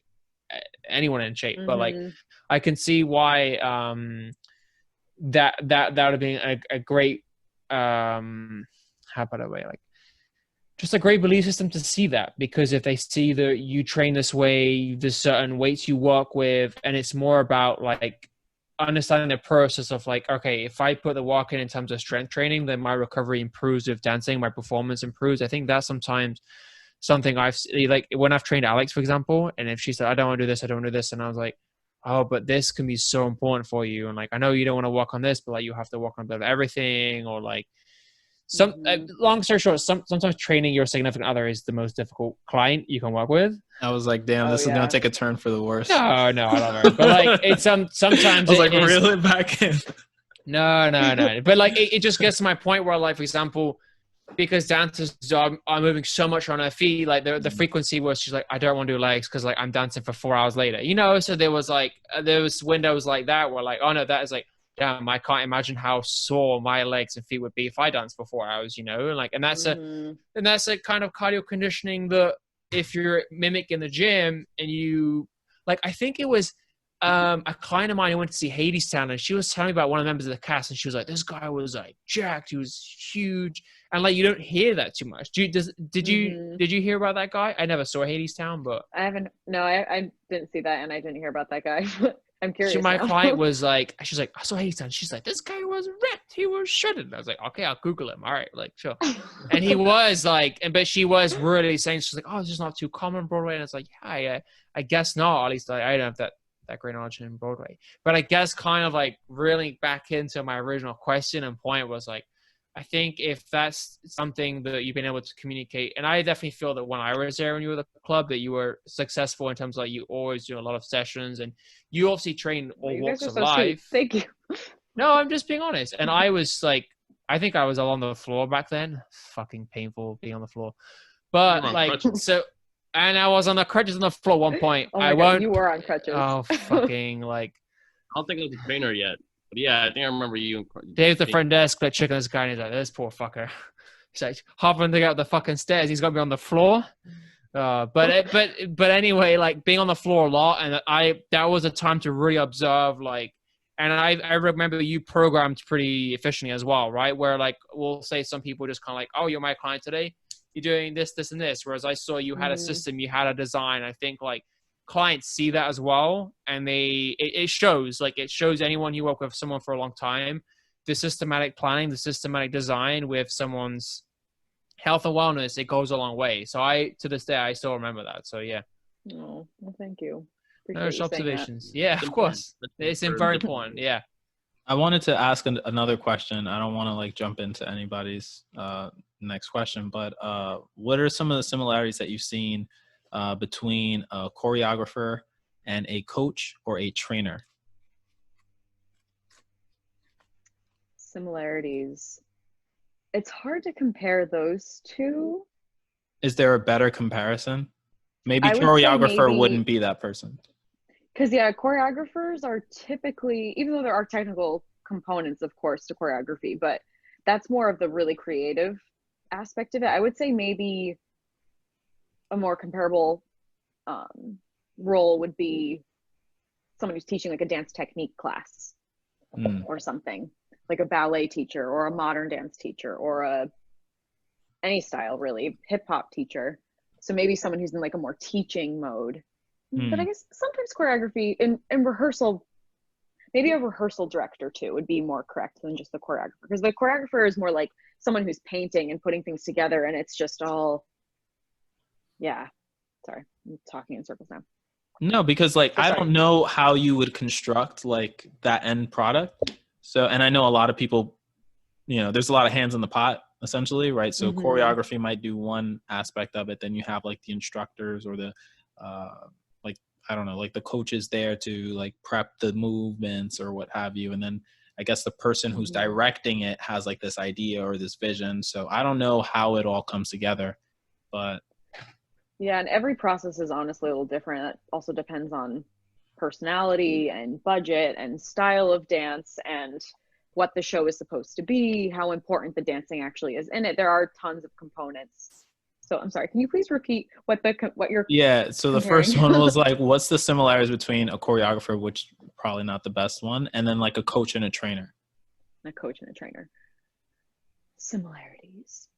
anyone in shape. But like, I can see why that would have been a great, how about a way, like, just a great belief system to see that, because if they see that you train this way, there's certain weights you work with, and it's more about like understanding the process of like, okay, if I put the work in terms of strength training, then my recovery improves with dancing, my performance improves. I think that's sometimes something I've like when I've trained Alex, for example, and if she said, I don't want to do this, I don't want to do this, and I was like, oh, but this can be so important for you, and like I know you don't want to work on this, but like you have to work on a bit of everything, or like long story short, sometimes training your significant other is the most difficult client you can work with. I was like, damn, this is gonna take a turn for the worse. No, I love her. But like it's sometimes I was like, reel it back in. No. But like it just gets to my point where like, for example, because dancers are moving so much on her feet, like the frequency was she's like, I don't want to do legs because like I'm dancing for 4 hours later, so there was windows like that where like, oh no, that is like, damn, I can't imagine how sore my legs and feet would be if I danced for 4 hours, and like, and that's a kind of cardio conditioning that if you're mimicking the gym and you like, I think it was a client of mine who went to see Hadestown, and she was telling me about one of the members of the cast, and she was like, "This guy was like jacked. He was huge." And like, you don't hear that too much. Did you hear about that guy? I never saw Hadestown, but I haven't. No, I didn't see that, and I didn't hear about that guy. I'm curious. my now. client was like, she's like, "I saw Hadestown." She's like, "This guy was ripped. He was shredded." And I was like, "Okay, I'll Google him. All right, like sure." And he was like, but she was really saying, she's like, "Oh, it's just not too common on Broadway." And it's like, yeah, I guess not. At least I don't have that great knowledge in Broadway. But I guess kind of like reeling back into my original question and point was like, I think if that's something that you've been able to communicate, and I definitely feel that when I was there when you were at the club, that you were successful in terms of like you always do a lot of sessions, and you obviously train all You walks guys are of so life. sweet. Thank you. No, I'm just being honest. And I was like, I think I was on the floor back then. Fucking painful being on the floor. But You were on like, crutches. so, and I was on the crutches on the floor at one point. Oh my I God, won't. you were on crutches. Oh, fucking like. I don't think I was a trainer yet, but yeah, I think I remember you. Dave's the front desk, like checking this guy, and he's like, "This poor fucker." He's like hopping to get up the fucking stairs. He's got to be on the floor. But anyway, like being on the floor a lot, and that was a time to really observe, like, and I remember you programmed pretty efficiently as well, right? Where like we'll say some people just kind of like, "Oh, you're my client today. You're doing this, this, and this." Whereas I saw you had a system, you had a design. I think like clients see that as well, and it shows. Like it shows anyone you work with someone for a long time, the systematic planning, the systematic design with someone's health and wellness, it goes a long way. So to this day, I still remember that. So yeah. Oh, well, thank you. No Appreciate you saying that. observations. Yeah, of course. It's very important. Yeah. I wanted to ask another question. I don't want to like jump into anybody's next question, but what are some of the similarities that you've seen between a choreographer and a coach or a trainer? Similarities. It's hard to compare those two. Is there a better comparison? Maybe I would say choreographer maybe- wouldn't be that person. Because yeah, choreographers are typically, even though there are technical components, of course, to choreography, but that's more of the really creative aspect of it. I would say maybe a more comparable role would be someone who's teaching like a dance technique class or something, like a ballet teacher or a modern dance teacher or any style really, hip hop teacher. So maybe someone who's in like a more teaching mode. But I guess sometimes choreography in rehearsal, maybe a rehearsal director too would be more correct than just the choreographer, because the choreographer is more like someone who's painting and putting things together, and it's just all, yeah. Sorry, I'm talking in circles now. No, because like I don't know how you would construct like that end product. So, and I know a lot of people, there's a lot of hands in the pot essentially, right? So choreography might do one aspect of it. Then you have like the instructors or the I don't know, like the coaches there to like prep the movements or what have you. And then I guess the person who's directing it has like this idea or this vision. So I don't know how it all comes together, but. Yeah. And every process is honestly a little different. It also depends on personality and budget and style of dance and what the show is supposed to be, how important the dancing actually is in it. There are tons of components. So I'm sorry, can you please repeat what you're Yeah, so the first one was like, what's the similarities between a choreographer, which probably not the best one, and then like a coach and a trainer? A coach and a trainer. Similarities.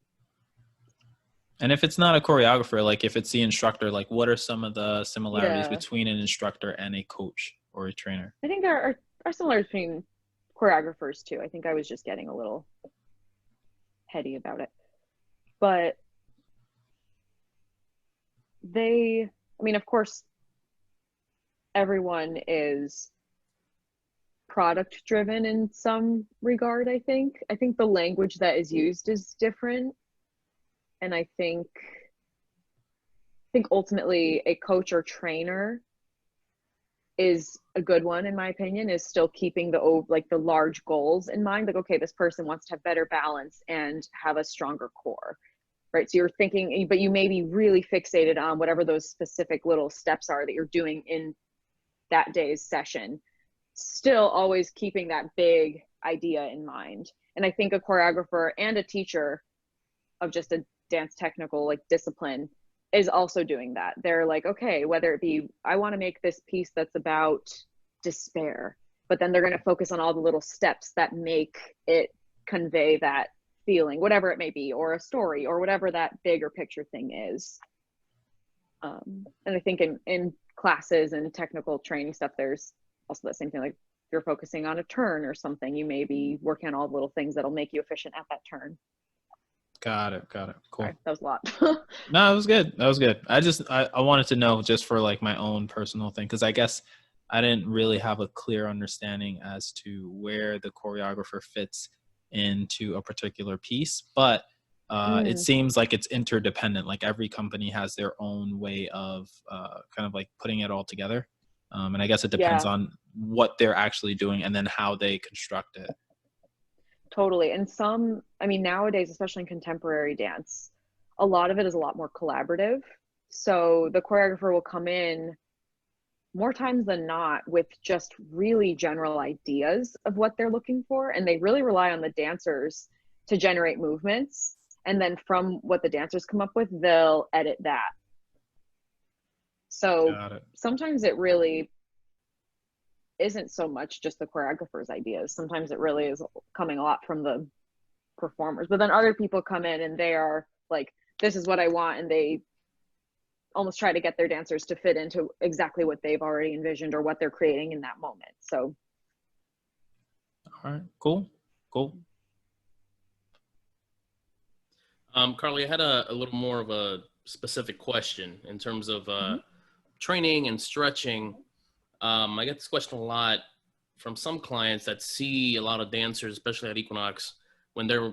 And if it's not a choreographer, like if it's the instructor, like what are some of the similarities between an instructor and a coach or a trainer? I think there are similarities between choreographers too. I think I was just getting a little heady about it. But of course, everyone is product driven in some regard. I think the language that is used is different. And I think ultimately a coach or trainer is a good one, in my opinion, is still keeping the large goals in mind. Like, okay, this person wants to have better balance and have a stronger core. Right. So you're thinking, but you may be really fixated on whatever those specific little steps are that you're doing in that day's session, still always keeping that big idea in mind. And I think a choreographer and a teacher of just a dance technical like discipline is also doing that. They're like, okay, whether it be, I want to make this piece that's about despair. But then they're going to focus on all the little steps that make it convey that feeling, whatever it may be, or a story, or whatever that bigger picture thing is. And I think in classes and technical training stuff, there's also that same thing. Like if you're focusing on a turn or something, you may be working on all the little things that'll make you efficient at that turn. Got it. Cool. Sorry, that was a lot. No, it was good. I wanted to know just for like my own personal thing, because I guess I didn't really have a clear understanding as to where the choreographer fits into a particular piece, but it seems like it's interdependent. Like every company has their own way of kind of like putting it all together. And I guess it depends on what they're actually doing and then how they construct it. Totally. And nowadays, especially in contemporary dance, a lot of it is a lot more collaborative. So the choreographer will come in more times than not with just really general ideas of what they're looking for. And they really rely on the dancers to generate movements. And then from what the dancers come up with, they'll edit that. So sometimes it really isn't so much just the choreographer's ideas. Sometimes it really is coming a lot from the performers. But then other people come in and they are like, this is what I want. And they almost try to get their dancers to fit into exactly what they've already envisioned or what they're creating in that moment. So. All right, cool. Carley, I had a little more of a specific question in terms of training and stretching. I get this question a lot from some clients that see a lot of dancers, especially at Equinox, when they're,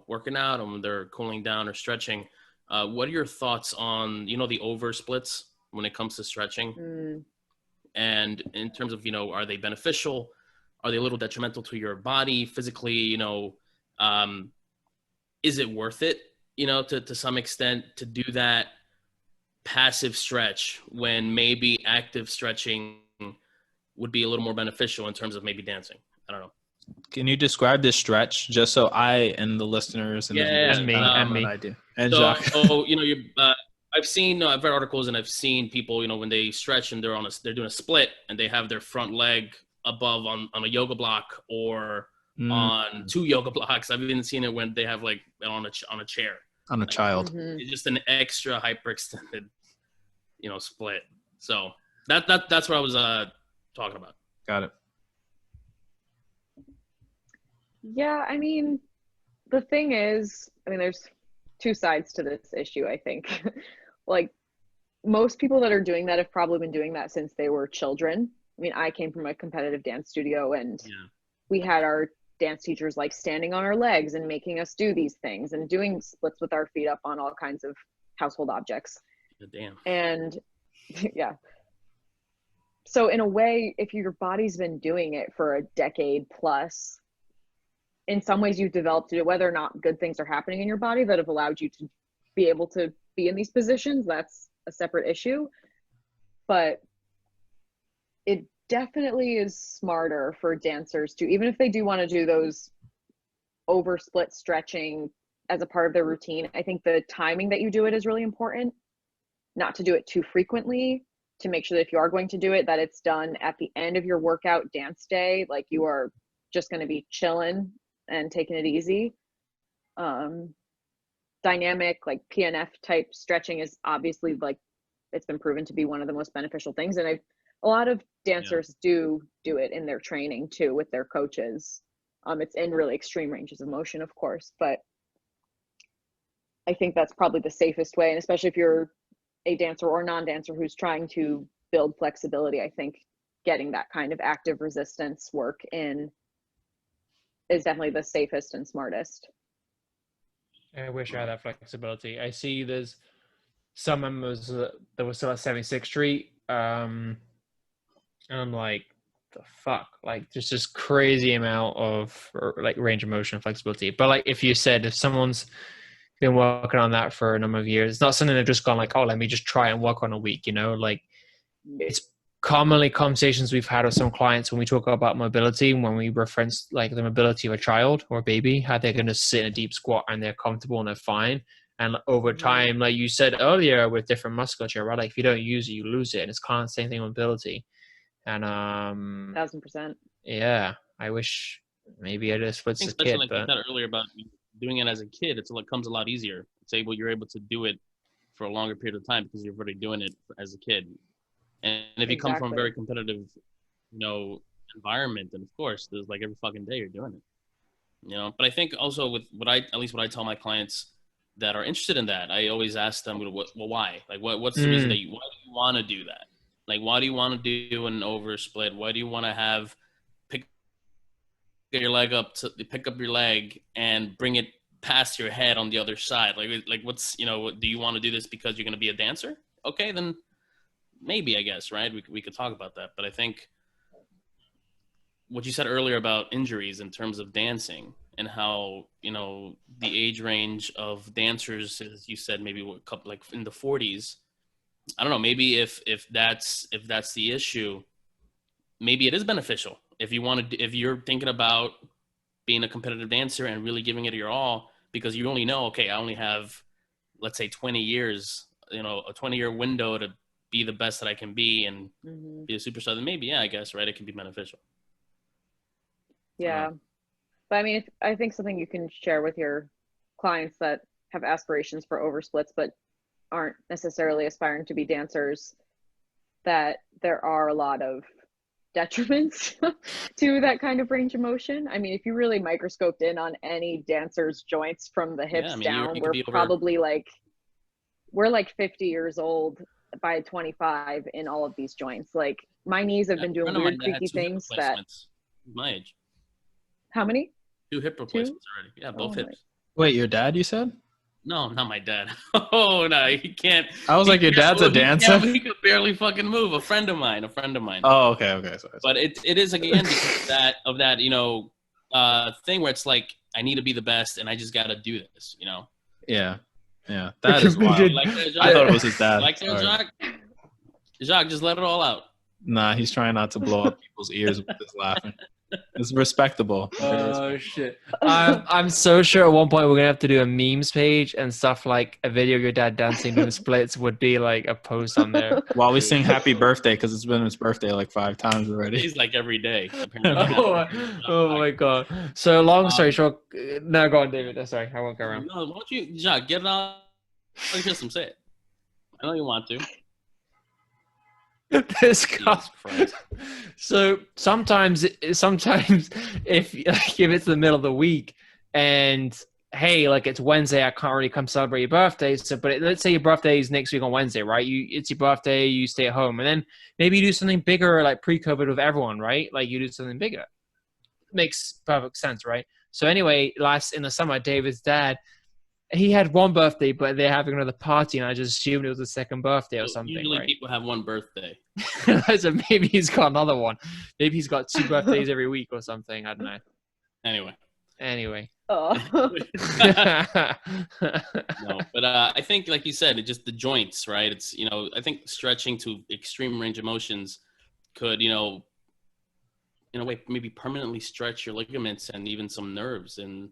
working out and when they're cooling down or stretching. What are your thoughts on, the over splits when it comes to stretching? And in terms of, are they beneficial? Are they a little detrimental to your body physically? Is it worth it, to some extent to do that passive stretch when maybe active stretching would be a little more beneficial in terms of maybe dancing? I don't know. Can you describe this stretch just so I and the listeners and the viewers and me an idea? And so, Jacques. I've read articles and I've seen people, when they stretch and they're doing a split and they have their front leg above on a yoga block or on 2 yoga blocks. I've even seen it when they have like on a chair. On a child. It's just an extra hyperextended, split. So that's what I was talking about. Got it. Yeah, the thing is, there's 2 sides to this issue, I think. Like, most people that are doing that have probably been doing that since they were children. I came from a competitive dance studio, and we had our dance teachers like standing on our legs and making us do these things and doing splits with our feet up on all kinds of household objects. Damn. And so in a way, if your body's been doing it for a decade plus, in some ways you've developed it, whether or not good things are happening in your body that have allowed you to be able to be in these positions, that's a separate issue. But it definitely is smarter for dancers to, even if they do want to do those over split stretching as a part of their routine, I think the timing that you do it is really important. Not to do it too frequently, to make sure that if you are going to do it, that it's done at the end of your workout dance day, like you are just going to be chilling and taking it easy. Dynamic, like PNF type stretching is obviously, like, it's been proven to be one of the most beneficial things. And a lot of dancers do it in their training too with their coaches. It's in really extreme ranges of motion, of course, but I think that's probably the safest way. And especially if you're a dancer or non-dancer who's trying to build flexibility, I think getting that kind of active resistance work in is definitely the safest and smartest. I wish I had that flexibility. I see there's some members that were still at 76th Street. And I'm like, the fuck? Like, there's just crazy amount of like range of motion and flexibility. But like, if someone's been working on that for a number of years, it's not something they've just gone like, oh, let me just try and work on a week, like it's commonly conversations we've had with some clients when we talk about mobility, when we reference like the mobility of a child or a baby, how they're going to sit in a deep squat and they're comfortable and they're fine. And over time, like you said earlier, with different musculature, right? Like if you don't use it, you lose it. And it's kind of the same thing with mobility. And 1000%. yeah, I wish maybe I just I was think a especially kid, like you but said earlier about doing it as a kid, it comes a lot easier. You're able to do it for a longer period of time because you're already doing it as a kid. And if you come from a very Exactly. competitive, environment, then of course there's like every fucking day you're doing it. But I think also with at least what I tell my clients that are interested in that, I always ask them, well, why? Like, what's the reason why do you want to do that? Like, why do you want to do an over split? Why do you want to have pick your leg up to pick up your leg and bring it past your head on the other side? Like what's, do you want to do this because you're going to be a dancer? Okay, then maybe, I guess, right? We could talk about that. But I think what you said earlier about injuries in terms of dancing and how the age range of dancers, as you said, maybe like in the 40s. I don't know, maybe if that's the issue, maybe it is beneficial if you're thinking about being a competitive dancer and really giving it your all, because you only know, okay, I only have, let's say, 20 years, a 20-year window to be the best that I can be and be a superstar. Then maybe, yeah, I guess, right, it can be beneficial. Yeah. But I mean, I think something you can share with your clients that have aspirations for oversplits but aren't necessarily aspiring to be dancers, that there are a lot of detriments to that kind of range of motion. I mean, if you really microscoped in on any dancer's joints from the hips down, you could be over... probably we're like 50 years old by 25 in all of these joints. Like, my knees have been doing weird creaky things that... My age. How many? 2 hip replacements already. Yeah, both hips. Wait, your dad, you said? No, not my dad. Oh, no, he can't. I was like, your dad's a dancer? He could barely fucking move. A friend of mine. Oh, okay. Sorry. But it is, again, because of that, thing where it's like, I need to be the best and I just got to do this, Yeah. That is wild. I thought it was his dad. Like that, Jacques? Jacques, just let it all out. Nah, he's trying not to blow up people's ears with his laughing. It's respectable. Oh shit! I'm so sure at one point we're gonna have to do a memes page and stuff, like a video of your dad dancing doing splits would be like a post on there. While we sing happy birthday, because it's been his birthday like 5 times already. He's like every day. Oh my god! So long story short, no, go on, David. Sorry, I won't go around. No, why don't you, Jacques, get it out? Just say it. I know you want to. This guy. So sometimes if it's the middle of the week and hey, like it's Wednesday, I can't really come celebrate your birthday. So, but let's say your birthday is next week on Wednesday, right? It's your birthday, you stay at home, and then maybe you do something bigger, like pre-COVID with everyone, right? Like you do something bigger. Makes perfect sense, right? So anyway, in the summer, David's dad, he had one birthday, but they're having another party, and I just assumed it was the second birthday or something. Usually, right? People have one birthday. So maybe he's got another one. Maybe he's got 2 birthdays every week or something. I don't know. Anyway. Oh. No, but I think, like you said, it just the joints, right? It's I think stretching to extreme range of motions could in a way maybe permanently stretch your ligaments and even some nerves, and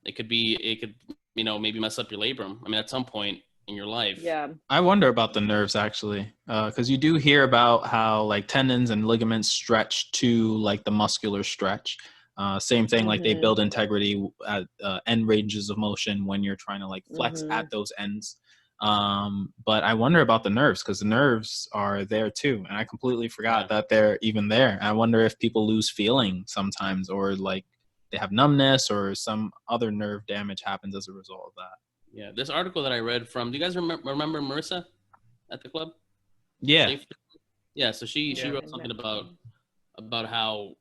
it could maybe mess up your labrum. I mean, at some point in your life. Yeah. I wonder about the nerves actually, because you do hear about how like tendons and ligaments stretch to like the muscular stretch. Same thing, like they build integrity at end ranges of motion when you're trying to like flex at those ends. But I wonder about the nerves, because the nerves are there too, and I completely forgot that they're even there. I wonder if people lose feeling sometimes, or like they have numbness or some other nerve damage happens as a result of that. Yeah, this article that I read from, do you guys remember Marissa at the club? Yeah. Yeah, so she wrote something about how,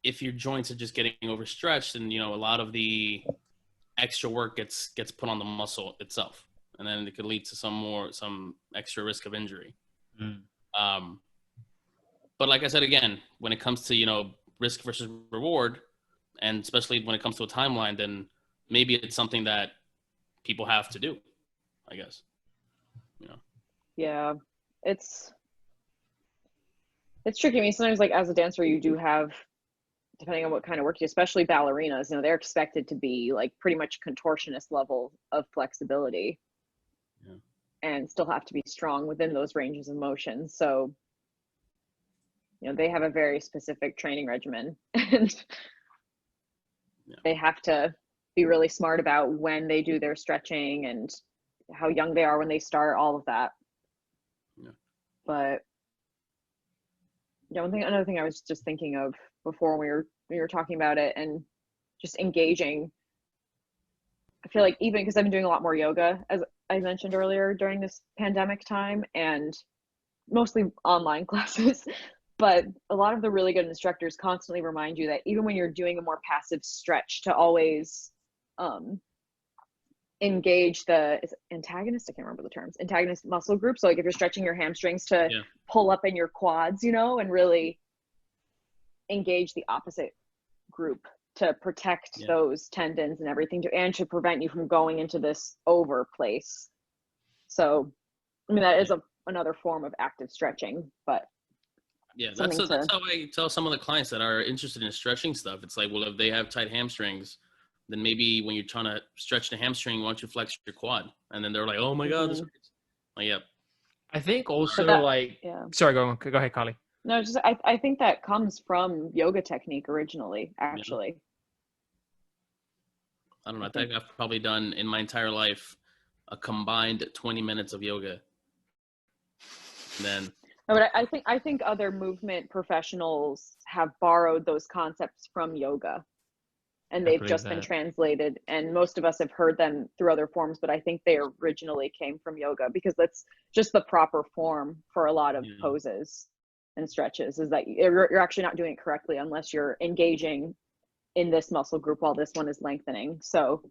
if your joints are just getting overstretched, and a lot of the extra work gets put on the muscle itself, and then it could lead to some extra risk of injury. But like I said, again, when it comes to risk versus reward, and especially when it comes to a timeline, then maybe it's something that people have to do, I guess. Yeah, it's tricky. I mean, sometimes like as a dancer, you do have, depending on what kind of work you, especially ballerinas, they're expected to be like pretty much contortionist level of flexibility, and still have to be strong within those ranges of motion. So they have a very specific training regimen, and they have to be really smart about when they do their stretching and how young they are when they start, all of that. Yeah. But another thing I was just thinking of before we were talking about it and just engaging. I feel like even because I've been doing a lot more yoga, as I mentioned earlier, during this pandemic time, and mostly online classes, but a lot of the really good instructors constantly remind you that even when you're doing a more passive stretch, to always engage the antagonist, I can't remember the terms, antagonist muscle group. So like if you're stretching your hamstrings, to pull up in your quads, and really engage the opposite group to protect those tendons and everything, and to prevent you from going into this over place. So I mean, that is another form of active stretching, but that's how I tell some of the clients that are interested in stretching stuff. It's like, well, if they have tight hamstrings, then maybe when you're trying to stretch the hamstring, why don't you flex your quad? And then they're like, oh my God, this hurts. Like, yep. I think also sorry, go ahead, Carley. No, just I think that comes from yoga technique originally, actually. I don't know. I think I've probably done in my entire life a combined 20 minutes of yoga. And then but I think other movement professionals have borrowed those concepts from yoga, and they've just been translated, and most of us have heard them through other forms, but I think they originally came from yoga, because that's just the proper form for a lot of poses and stretches, is that you're actually not doing it correctly unless you're engaging in this muscle group while this one is lengthening. So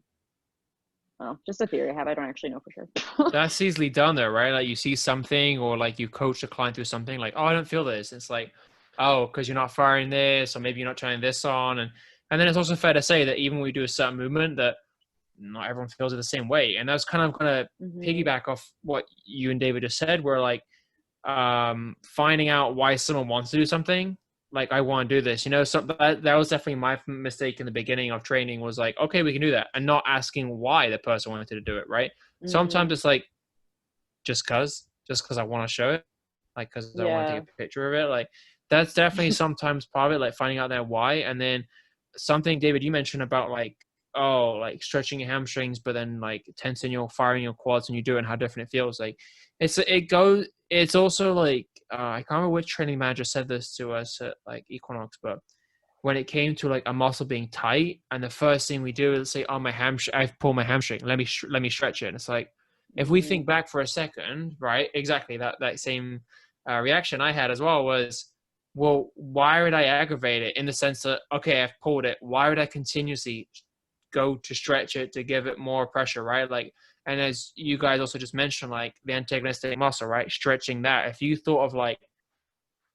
just a theory I have. I don't actually know for sure. That's easily done though, right? Like you see something, or like you coach a client through something, like, oh, I don't feel this. It's like, oh, because you're not firing this, or maybe you're not turning this on. And then it's also fair to say that even when we do a certain movement, that not everyone feels it the same way. And that's kind of going to piggyback off what you and David just said, where like finding out why someone wants to do something. Like, I want to do this, so that was definitely my mistake in the beginning of training, was like, okay, we can do that, and not asking why the person wanted to do it, right? Sometimes it's like, just cause I want to show it, like, because I want to take a picture of it. Like, that's definitely sometimes part of it, like finding out that why. And then something, David, you mentioned about like, oh, like stretching your hamstrings, but then like tensing your, firing your quads, and you do it, and how different it feels. Like, it's also like, I can't remember which training manager said this to us at like Equinox, but when it came to like a muscle being tight, and the first thing we do is say, oh, my hamstring, I've pulled my hamstring, let me stretch it. And it's like, if we think back for a second, right? Exactly. That same reaction I had as well was, well, why would I aggravate it, in the sense that, okay, I've pulled it, why would I continuously go to stretch it to give it more pressure, right? Like, and as you guys also just mentioned, like the antagonistic muscle, right? Stretching that. If you thought of like,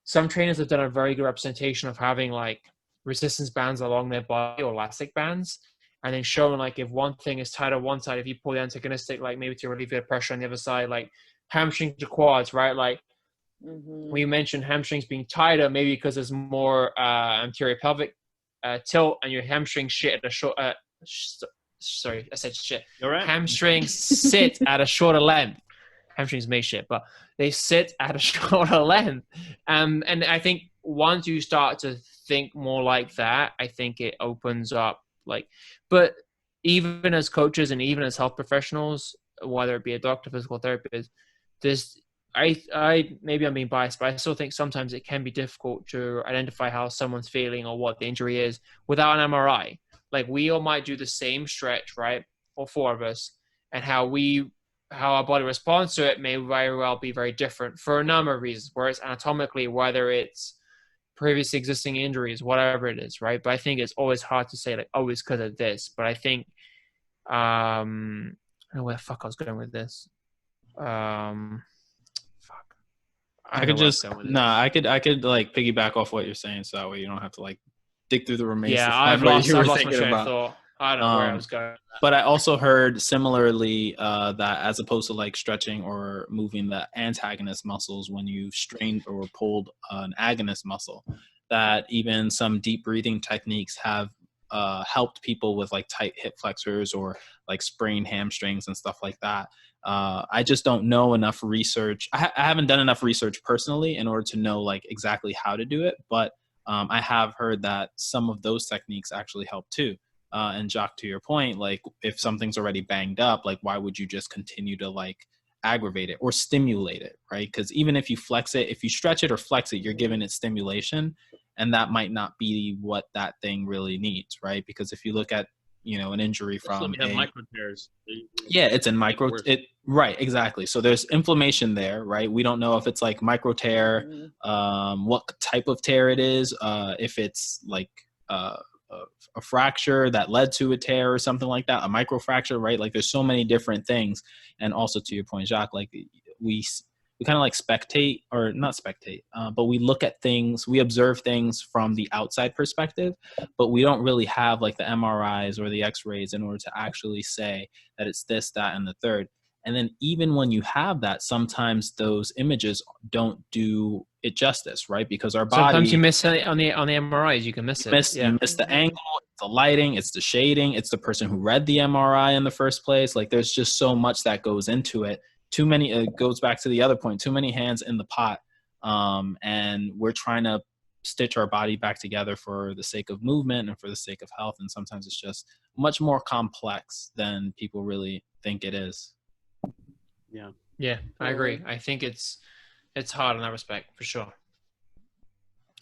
some trainers have done a very good representation of having like resistance bands along their body, or elastic bands, and then showing like, if one thing is tight on one side, if you pull the antagonistic, like maybe to relieve the pressure on the other side, like hamstring to quads, right? Like we mentioned hamstrings being tighter, maybe because there's more anterior pelvic tilt, and your hamstrings shit at a short, sorry, I said shit. You're right. Hamstrings sit at a shorter length. Hamstrings may shit, but they sit at a shorter length. And I think once you start to think more like that, I think it opens up, like, but even as coaches and even as health professionals, whether it be a doctor, physical therapist, I maybe I'm being biased, but I still think sometimes it can be difficult to identify how someone's feeling or what the injury is without an MRI. Like, we all might do the same stretch, right? All four of us, and how our body responds to it may very well be very different for a number of reasons, whether it's anatomically, whether it's previously existing injuries, whatever it is, right? But I think it's always hard to say like, oh, it's because of this. But I think, I don't know where the fuck I was going with this. I could like piggyback off what you're saying, so that way you don't have to like dig through the remains. Yeah, to I've find lost what you were my thinking train of about. thought. I don't know where I was going. But I also heard similarly that as opposed to like stretching or moving the antagonist muscles when you strained or pulled an agonist muscle, that even some deep breathing techniques have helped people with like tight hip flexors or like sprained hamstrings and stuff like that. I just don't know enough research. I haven't done enough research personally in order to know like exactly how to do it, but I have heard that some of those techniques actually help too. And Jacques, to your point, like if something's already banged up, like why would you just continue to like aggravate it or stimulate it, right? Because even if you flex it, if you stretch it or flex it, you're giving it stimulation, and that might not be what that thing really needs, right? Because if you look at, you know, an injury from you have micro tears. yeah, it's in micro right, exactly. So there's inflammation there, right? We don't know if it's like micro tear, what type of tear it is, if it's like a fracture that led to a tear or something like that, a microfracture, right? Like there's so many different things. And also to your point, Jacques, like we kind of like spectate, or not spectate, but we look at things, we observe things from the outside perspective, but we don't really have like the MRIs or the x-rays in order to actually say that it's this, that, and the third. And then even when you have that, sometimes those images don't do it justice, right? Because our body, sometimes you miss it on the MRIs. You can miss it. you miss the angle, it's the lighting, it's the shading, it's the person who read the MRI in the first place. Like there's just so much that goes into it. Too many, it goes back to the other point, too many hands in the pot. And we're trying to stitch our body back together for the sake of movement and for the sake of health. And sometimes it's just much more complex than people really think it is. Yeah, I agree. I think it's hard in that respect for sure.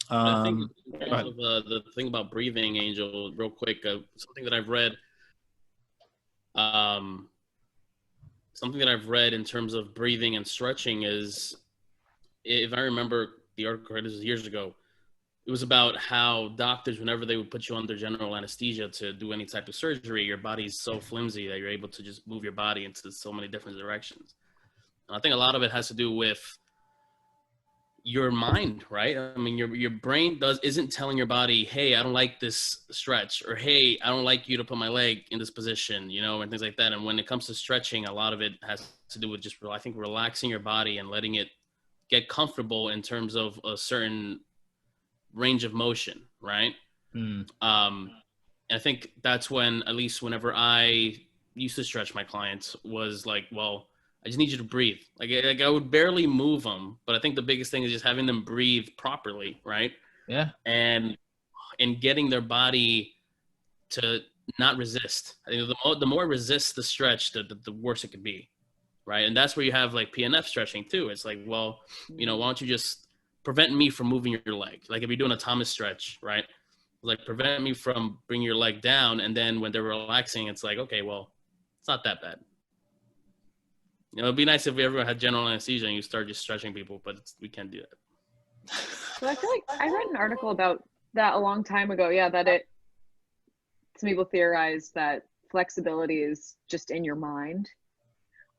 I think in terms of, the thing about breathing, Angel, real quick, something that I've read, in terms of breathing and stretching is, if I remember the article, this was years ago, it was about how doctors, whenever they would put you under general anesthesia to do any type of surgery, your body's so flimsy that you're able to just move your body into so many different directions. And I think a lot of it has to do with your mind, right? I mean, your brain isn't telling your body, hey, I don't like this stretch, or hey, I don't like you to put my leg in this position, you know, and things like that. And when it comes to stretching, a lot of it has to do with just, I think, relaxing your body and letting it get comfortable in terms of a certain range of motion, right? And I think that's when, at least whenever I used to stretch my clients, was like, well, I just need you to breathe. Like I would barely move them, but I think the biggest thing is just having them breathe properly, right? Yeah. And getting their body to not resist. I think the more it resists the stretch, the worse it could be, right? And that's where you have like PNF stretching too. It's like, well, you know, why don't you just prevent me from moving your leg? Like if you're doing a Thomas stretch, right? Like prevent me from bringing your leg down, and then when they're relaxing, it's like, okay, well, it's not that bad. You know, it'd be nice if we ever had general anesthesia and you start just stretching people, but we can't do that. So I feel like I read an article about that a long time ago. Yeah, that some people theorize that flexibility is just in your mind.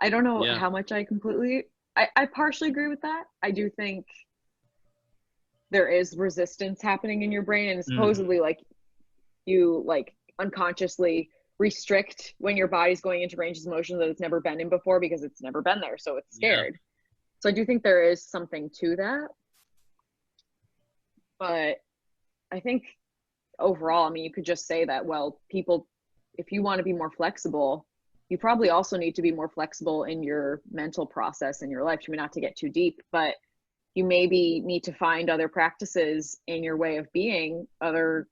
I don't know how much I partially agree with that. I do think there is resistance happening in your brain, and supposedly like you like unconsciously restrict when your body's going into ranges of motion that it's never been in before because it's never been there, so it's scared. So I do think there is something to that, but I think overall, I mean, you could just say that, well, people, if you want to be more flexible, you probably also need to be more flexible in your mental process in your life. I mean, not to get too deep, but you maybe need to find other practices in your way of being, other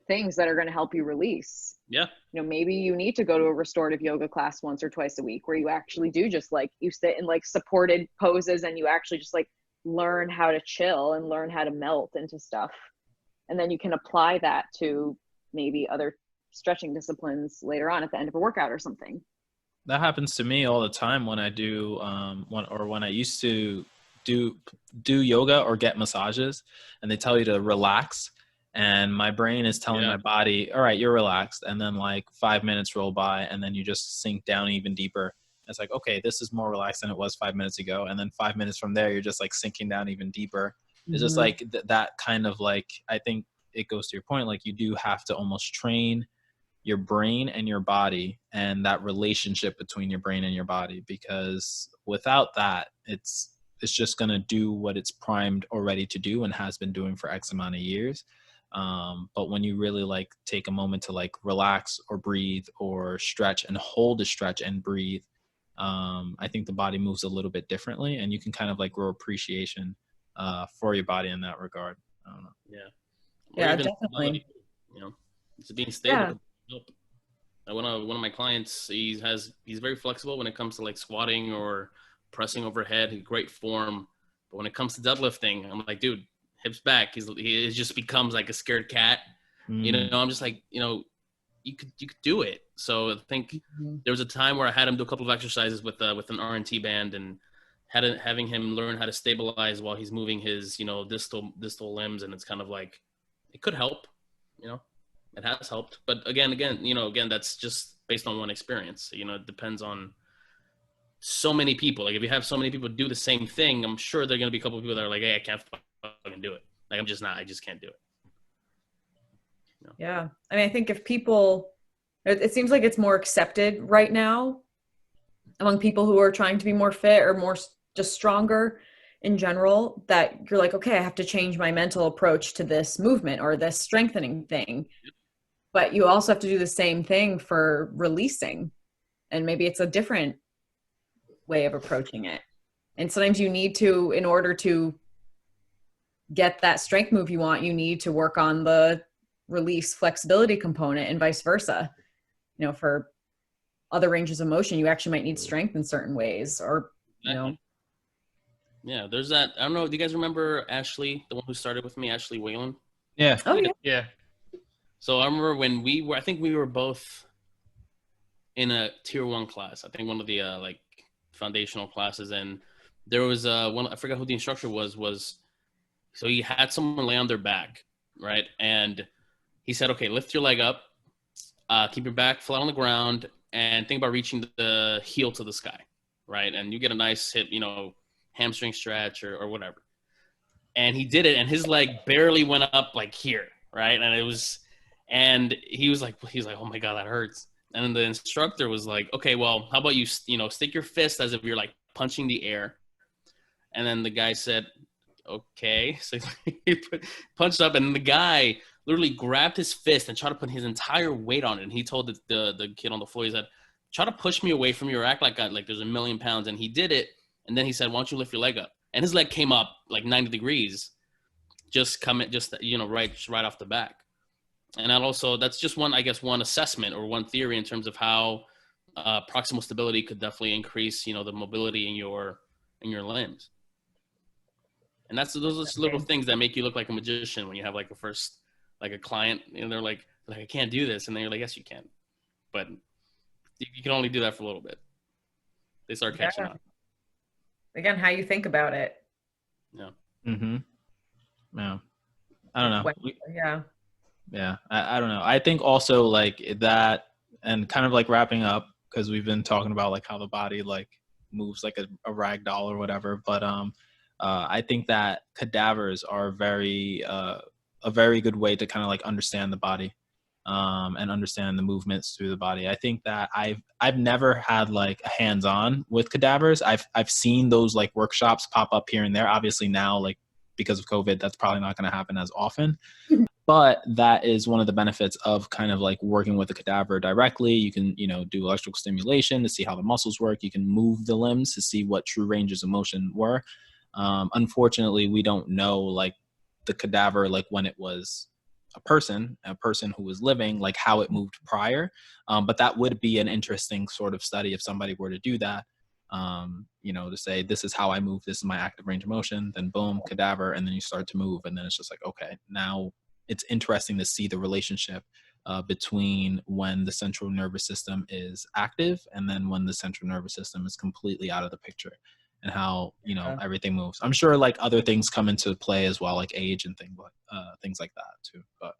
things that are going to help you release. Yeah. You know, maybe you need to go to a restorative yoga class once or twice a week where you actually do just like, you sit in like supported poses and you actually just like learn how to chill and learn how to melt into stuff. And then you can apply that to maybe other stretching disciplines later on at the end of a workout or something. That happens to me all the time when I do when I used to do yoga or get massages, and they tell you to relax, and my brain is telling my body, all right, you're relaxed, and then like 5 minutes roll by and then you just sink down even deeper. It's like, okay, this is more relaxed than it was 5 minutes ago, and then 5 minutes from there you're just like sinking down even deeper. It's just like that kind of like, I think it goes to your point, like you do have to almost train your brain and your body and that relationship between your brain and your body, because without that, it's just going to do what it's primed already to do and has been doing for X amount of years. But when you really like take a moment to like relax or breathe or stretch and hold the stretch and breathe, I think the body moves a little bit differently, and you can kind of like grow appreciation for your body in that regard. I don't know. Yeah. Or Yeah, even definitely. stability, you know, it's being stable. Yeah. could help. One of my clients, he's very flexible when it comes to like squatting or pressing overhead. Great form, but when it comes to deadlifting, I'm like, dude, hips back. He just becomes like a scared cat. You know, I'm just like, you could do it. So I think there was a time where I had him do a couple of exercises with an R&T band, and having him learn how to stabilize while he's moving his distal limbs, and it's kind of like it could help. It has helped, but again, that's just based on one experience. It depends on so many people. Like if you have so many people do the same thing, I'm sure there are going to be a couple of people that are like, hey, I can't fucking do it. Like I just can't do it. Yeah. I mean, I think if people, it seems like it's more accepted right now among people who are trying to be more fit or more just stronger in general, that you're like, okay, I have to change my mental approach to this movement or this strengthening thing. But you also have to do the same thing for releasing. And maybe it's a different way of approaching it. And sometimes you need to, in order to get that strength move you want, you need to work on the release flexibility component and vice versa. For other ranges of motion, you actually might need strength in certain ways, or, Yeah, there's that. I don't know. Do you guys remember Ashley, the one who started with me, Ashley Whalen? Yeah. Oh, yeah. Yeah. So I remember when I think we were both in a tier 1 class. I think one of the like foundational classes, and there was one, I forgot who the instructor was so he had someone lay on their back, right? And he said, okay, lift your leg up, keep your back flat on the ground, and think about reaching the heel to the sky, right? And you get a nice hip, hamstring stretch or whatever. And he did it, and his leg barely went up like here, right? And he was like, oh my God, that hurts. And then the instructor was like, okay, well, how about you stick your fist as if you're like punching the air. And then the guy said, okay. So he punched up, and the guy literally grabbed his fist and tried to put his entire weight on it. And he told the kid on the floor, he said, try to push me away from you, or act like there's 1,000,000 pounds. And he did it. And then he said, why don't you lift your leg up? And his leg came up like 90 degrees, right off the back. And that's just one assessment or one theory in terms of how proximal stability could definitely increase, the mobility in your limbs. And those are just little things that make you look like a magician when you have like a client, and they're like, I can't do this. And then you're like, yes, you can. But you can only do that for a little bit. They start catching on. Again, how you think about it. Yeah. Mm-hmm. Yeah. I don't know. Yeah. Yeah. I don't know. I think also like that, and kind of like wrapping up, because we've been talking about like how the body like moves like a rag doll or whatever. But I think that cadavers are a very good way to kind of like understand the body, and understand the movements through the body. I think that I've never had like a hands-on with cadavers. I've seen those like workshops pop up here and there. Obviously now, like because of COVID, that's probably not going to happen as often. But that is one of the benefits of kind of like working with a cadaver directly. You can, do electrical stimulation to see how the muscles work. You can move the limbs to see what true ranges of motion were. Unfortunately, we don't know like the cadaver, like when it was a person who was living, like how it moved prior. But that would be an interesting sort of study if somebody were to do that, to say, this is how I move, this is my active range of motion, then boom, cadaver, and then you start to move. And then it's just like, okay, now it's interesting to see the relationship between when the central nervous system is active and then when the central nervous system is completely out of the picture, and how, everything moves. I'm sure like other things come into play as well, like age and things like that too. But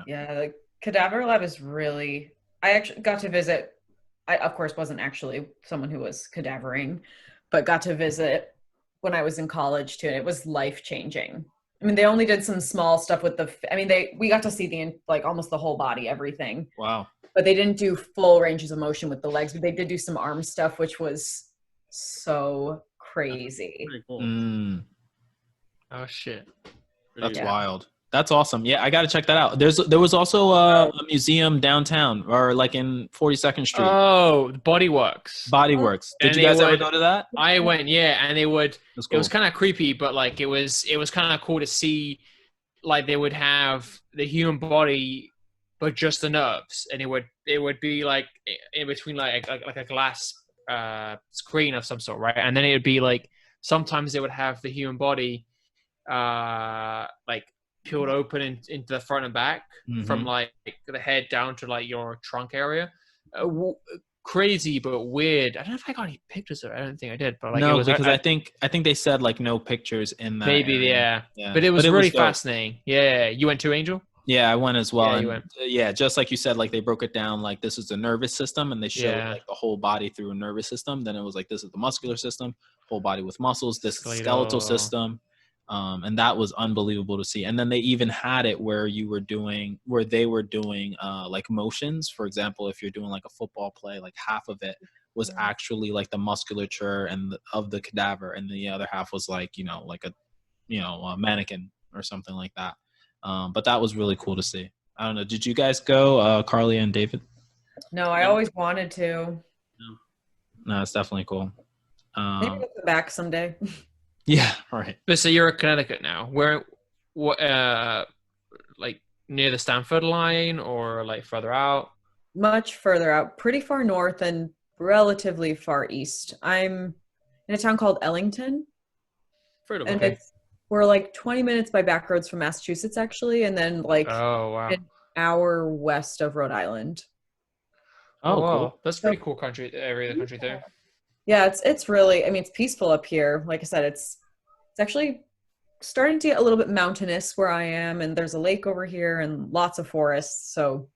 yeah, the cadaver lab is really, I actually got to visit, I of course wasn't actually someone who was cadavering, but got to visit when I was in college too. And it was life-changing. I mean, they only did some small stuff with we got to see almost the whole body, everything. Wow. But they didn't do full ranges of motion with the legs, but they did do some arm stuff, which was so crazy. Pretty cool. Mm, Oh shit. that's wild. That's awesome. Yeah, I got to check that out. There was also a museum downtown, or like in 42nd Street, Oh, Body Works. Bodyworks. Did And you they guys ever would- go to that? I went, yeah, and That's it was cool. kind of creepy, but like it was kind of cool to see, like they would have the human body, but just the nerves, and it would be like in between like a glass screen of some sort, right? And then it would be like sometimes they would have the human body like peeled open into the front and back from Mhm. like the head down to like your trunk area. Crazy but weird. I don't know if I got any pictures of it. I don't think I did, but like it No, was because I think they said like no pictures in that maybe area. yeah. Yeah, But it was it really dope. fascinating. Yeah, you went to Angel? Yeah, I went as well. Yeah, you And went. yeah, just like you said, like they broke it down like this is the nervous system, and they showed Yeah. like the whole body through a nervous system. Then it was like this is the muscular system, whole body with muscles, this is the skeletal Skeletal. system. And that was unbelievable to see. And then they even had it where they were doing like motions. For example, if you're doing like a football play, like half of it was actually like the musculature of the cadaver, and the other half was like like a mannequin or something like that. But that was really cool to see. I don't know. Did you guys go, Carly and David? No, I always wanted to. No, it's definitely cool. Maybe we'll come back someday. Yeah, right. But so you're in Connecticut now. Where what like near the Stanford line or like further out? Much further out, pretty far north and relatively far east. I'm in a town called Ellington, Heard of and it. we're like 20 minutes by back roads from Massachusetts, actually, and then like Oh wow. an hour west of Rhode Island. Oh, wow. cool. That's pretty cool area of the country there. Yeah, it's really, I mean, it's peaceful up here. Like I said, it's actually starting to get a little bit mountainous where I am, and there's a lake over here and lots of forests. So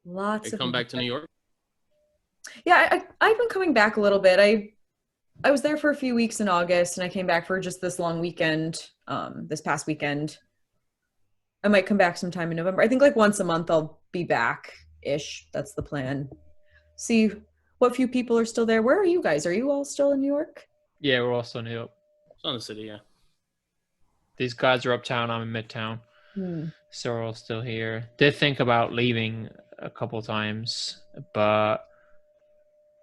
lots You of come back to New York? Yeah, I've been coming back a little bit. I was there for a few weeks in August, and I came back for just this long weekend, this past weekend. I might come back sometime in November. I think like once a month I'll be back-ish. That's the plan. See what few people are still there. Where are you guys? Are you all still in New York? Yeah, we're also in New York. It's on the city, yeah. These guys are uptown, I'm in midtown. So we're all still here. Did think about leaving a couple times, but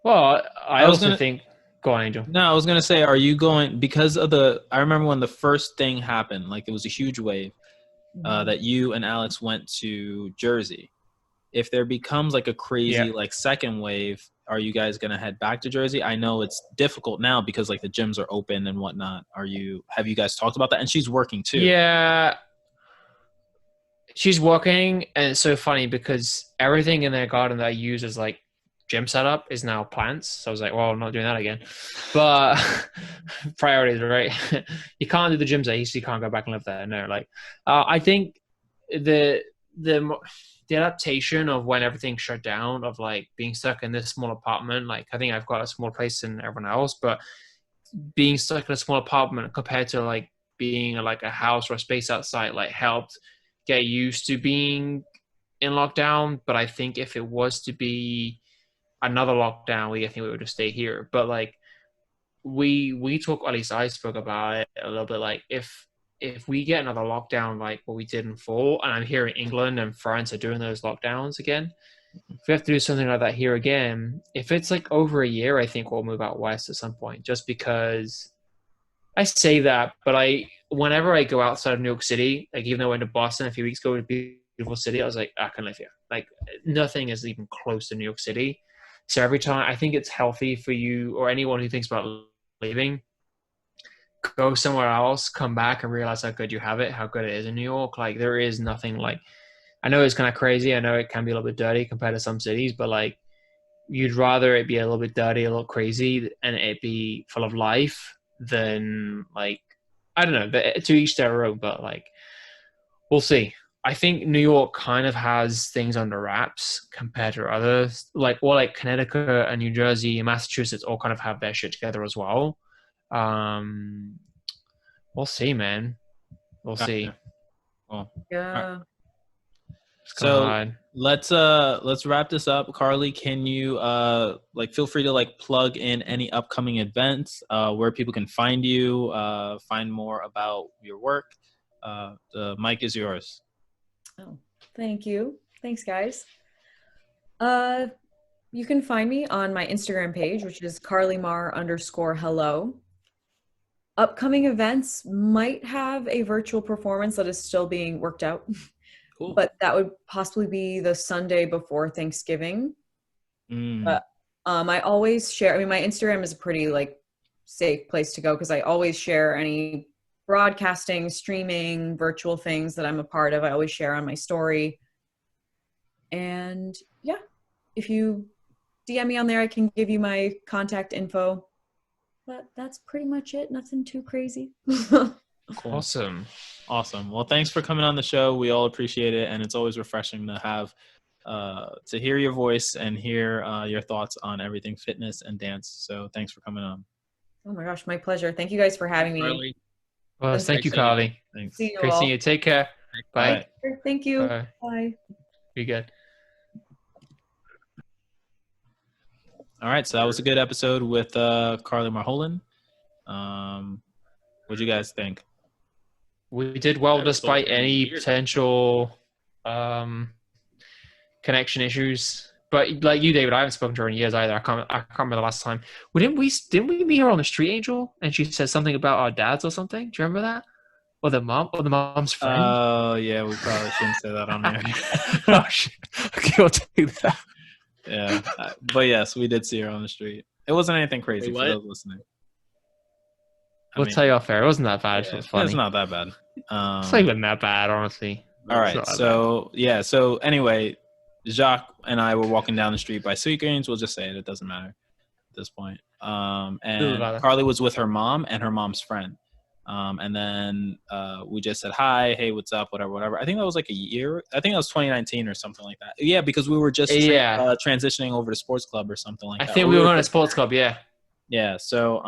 well, I also think go on, Angel. No, I was gonna say, are you going because of I remember when the first thing happened, like it was a huge wave, that you and Alex went to Jersey. If there becomes like a crazy like second wave, are you guys gonna head back to Jersey? I know it's difficult now because like the gyms are open and whatnot. Have you guys talked about that? And she's working too. Yeah, she's working, and it's so funny because everything in their garden that I use as like gym setup is now plants. So I was like, well, I'm not doing that again. But priorities, right? You can't do the gyms there, so you can't go back and live there. No, like I think the adaptation of when everything shut down, of like being stuck in this small apartment, like I think I've got a small place than everyone else, but being stuck in a small apartment compared to like being like a house or a space outside, like helped get used to being in lockdown. But I think if it was to be another lockdown, I think we would just stay here. But like we talk, at least I spoke about it a little bit, like if we get another lockdown like what we did in fall, and I'm here in England and France are doing those lockdowns again, if we have to do something like that here again, if it's like over a year, I think we'll move out west at some point. Just because I say that, but whenever I go outside of New York City, like even though I went to Boston a few weeks ago, it's a beautiful city, I was like, I can live here. Like nothing is even close to New York City. So every time, I think it's healthy for you or anyone who thinks about leaving, go somewhere else, come back and realize how good you have it, how good it is in New York. Like there is nothing like, I know it's kind of crazy. I know it can be a little bit dirty compared to some cities, but like you'd rather it be a little bit dirty, a little crazy, and it be full of life than like, I don't know, to each their own, but like, we'll see. I think New York kind of has things under wraps compared to others, like Connecticut and New Jersey and Massachusetts all kind of have their shit together as well. We'll see, man. We'll see. Cool. Yeah. So let's wrap this up. Carly, can you like feel free to like plug in any upcoming events, where people can find you, find more about your work, the mic is yours. Oh, thank you. Thanks, guys. You can find me on my Instagram page, which is carleymar_hello. Upcoming events might have a virtual performance that is still being worked out, Cool. but that would possibly be the Sunday before Thanksgiving. But I always share. I mean, my Instagram is a pretty like safe place to go because I always share any broadcasting, streaming, virtual things that I'm a part of. I always share on my story. And yeah, if you DM me on there, I can give you my contact info. But that's pretty much it. Nothing too crazy. Cool. Awesome. Well, thanks for coming on the show. We all appreciate it, and it's always refreshing to have to hear your voice and hear your thoughts on everything fitness and dance. So thanks for coming on. Oh my gosh, my pleasure. Thank you guys for having me. Carley. Well, thank you, Carley. Thanks. See you Great all. seeing you. Take care. Bye. Thank you. Bye. Bye. Be good. All right, so that was a good episode with Carley Marholin. What'd you guys think? We did well That was despite so any weird. potential connection issues. But like you, David, I haven't spoken to her in years either. I can't remember the last time. Didn't we meet her on the street, Angel? And she said something about our dads or something. Do you remember that? Or the mom's friend? Oh, yeah, we probably shouldn't say that on there. Oh, shit. Okay, we'll take that. Yeah, but yes, we did see her on the street. It wasn't anything crazy Wait, for what? those listening. We'll tell you off air. It wasn't that bad. Yeah, It was funny. it's not that bad. It's not even that bad, honestly. All It's right, not that so yeah, so anyway, Jacques and I were walking down the street by Sweetgreens. We'll just say it; it doesn't matter at this point. And matter. Carley was with her mom and her mom's friend. And then we just said hi, hey, what's up, whatever. I think that was like a year. I think that was 2019 or something like that. Yeah, because we were just transitioning over to sports club or something like I that. think we were going to sports club, yeah. Yeah. So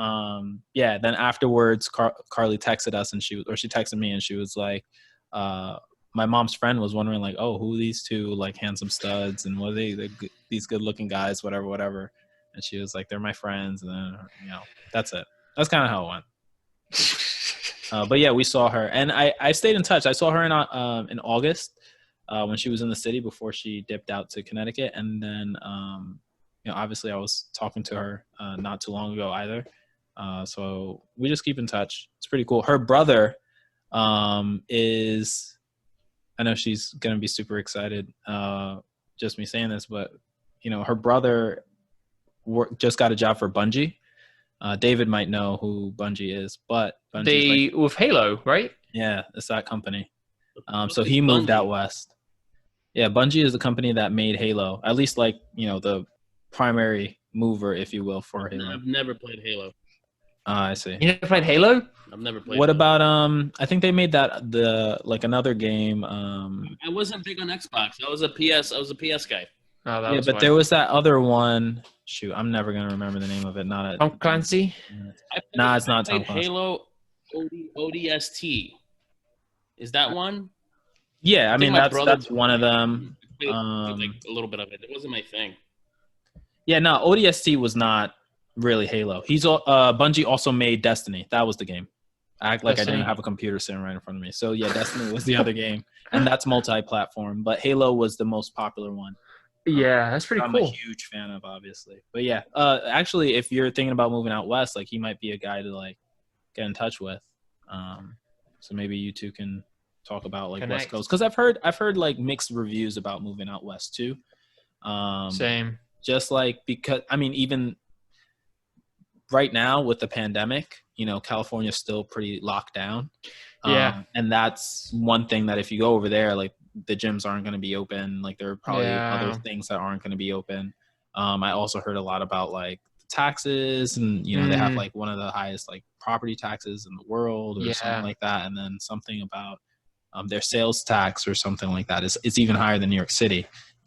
then afterwards, Carley texted us and she texted me and she was like, my mom's friend was wondering like, oh, who are these two like handsome studs and what are they these good looking guys, whatever. And she was like, they're my friends. And then that's it. That's kind of how it went. But yeah, we saw her, and I stayed in touch. I saw her in August when she was in the city before she dipped out to Connecticut, and then obviously I was talking to her not too long ago either. So we just keep in touch. It's pretty cool. Her brother is, I know she's gonna be super excited. Just me saying this, but her brother just got a job for Bungie. David might know who Bungie is, but Bungie's with Halo, right? Yeah, it's that company. So he moved out west. Yeah, Bungie is the company that made Halo. At least the primary mover, if you will, for Halo. I've never played Halo. I see. You never played Halo? I've never played. What Halo. about I think they made that another game. I wasn't big on Xbox. I was a PS guy. Oh, that yeah, was but fine. there was that other one. Shoot, I'm never gonna remember the name of it. Tom Clancy? Nah, it's not Tom Clancy. Halo ODST. Is that one? Yeah, I mean my that's brother- one of them. Played, like a little bit of it. It wasn't my thing. Yeah, no, ODST was not really Halo. Bungie also made Destiny. That was the game. I act like Destiny. I didn't have a computer sitting right in front of me. So yeah, Destiny was the other game, and that's multi-platform. But Halo was the most popular one. Yeah, that's pretty I'm cool. a huge fan of, obviously. But yeah, actually, if you're thinking about moving out west, like he might be a guy to like get in touch with. So maybe you two can talk about like Connect. West Coast, because I've heard like mixed reviews about moving out west too. Same. Just like because I mean even right now with the pandemic, California's still pretty locked down. Yeah. And that's one thing that if you go over there, like the gyms aren't going to be open. Like there are probably other things that aren't going to be open. I also heard a lot about like taxes and, they have like one of the highest like property taxes in the world or something like that. And then something about their sales tax or something like that it's even higher than New York City.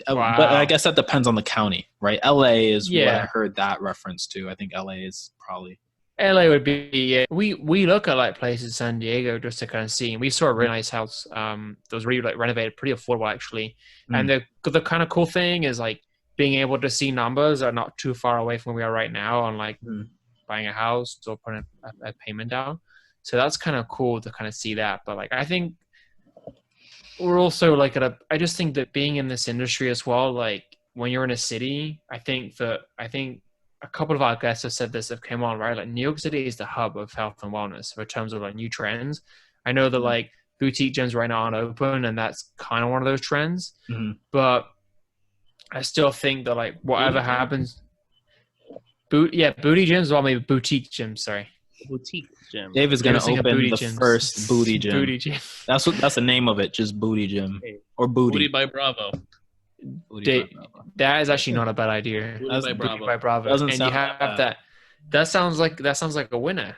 Wow. But I guess that depends on the county, right? LA is what I heard that reference to. I think LA is probably. LA would be. We look at like places in San Diego just to kind of see. And we saw a really nice house. That was really like renovated, pretty affordable actually. And the kind of cool thing is like being able to see numbers are not too far away from where we are right now on like buying a house or putting a payment down. So that's kind of cool to kind of see that. But like I think we're also like I just think that being in this industry as well, like when you're in a city, I think a couple of our guests have said this have came on, right? Like New York City is the hub of health and wellness in terms of like new trends. I know that like boutique gyms right now aren't open, and that's kind of one of those trends. Mhm. But I still think that like whatever Boutique gym? happens, booty gyms, or maybe boutique gyms. Sorry, Boutique gym. David's You're gonna thinking of open booty the gyms. first booty gym. Booty gym. That's the name of it, just booty gym Hey, or booty. Booty by Bravo. Booty by Bravo. That is actually not a bad idea. Booty That's by booty Bravo. By Bravo, Doesn't and you sound have that bad. that. That sounds like a winner.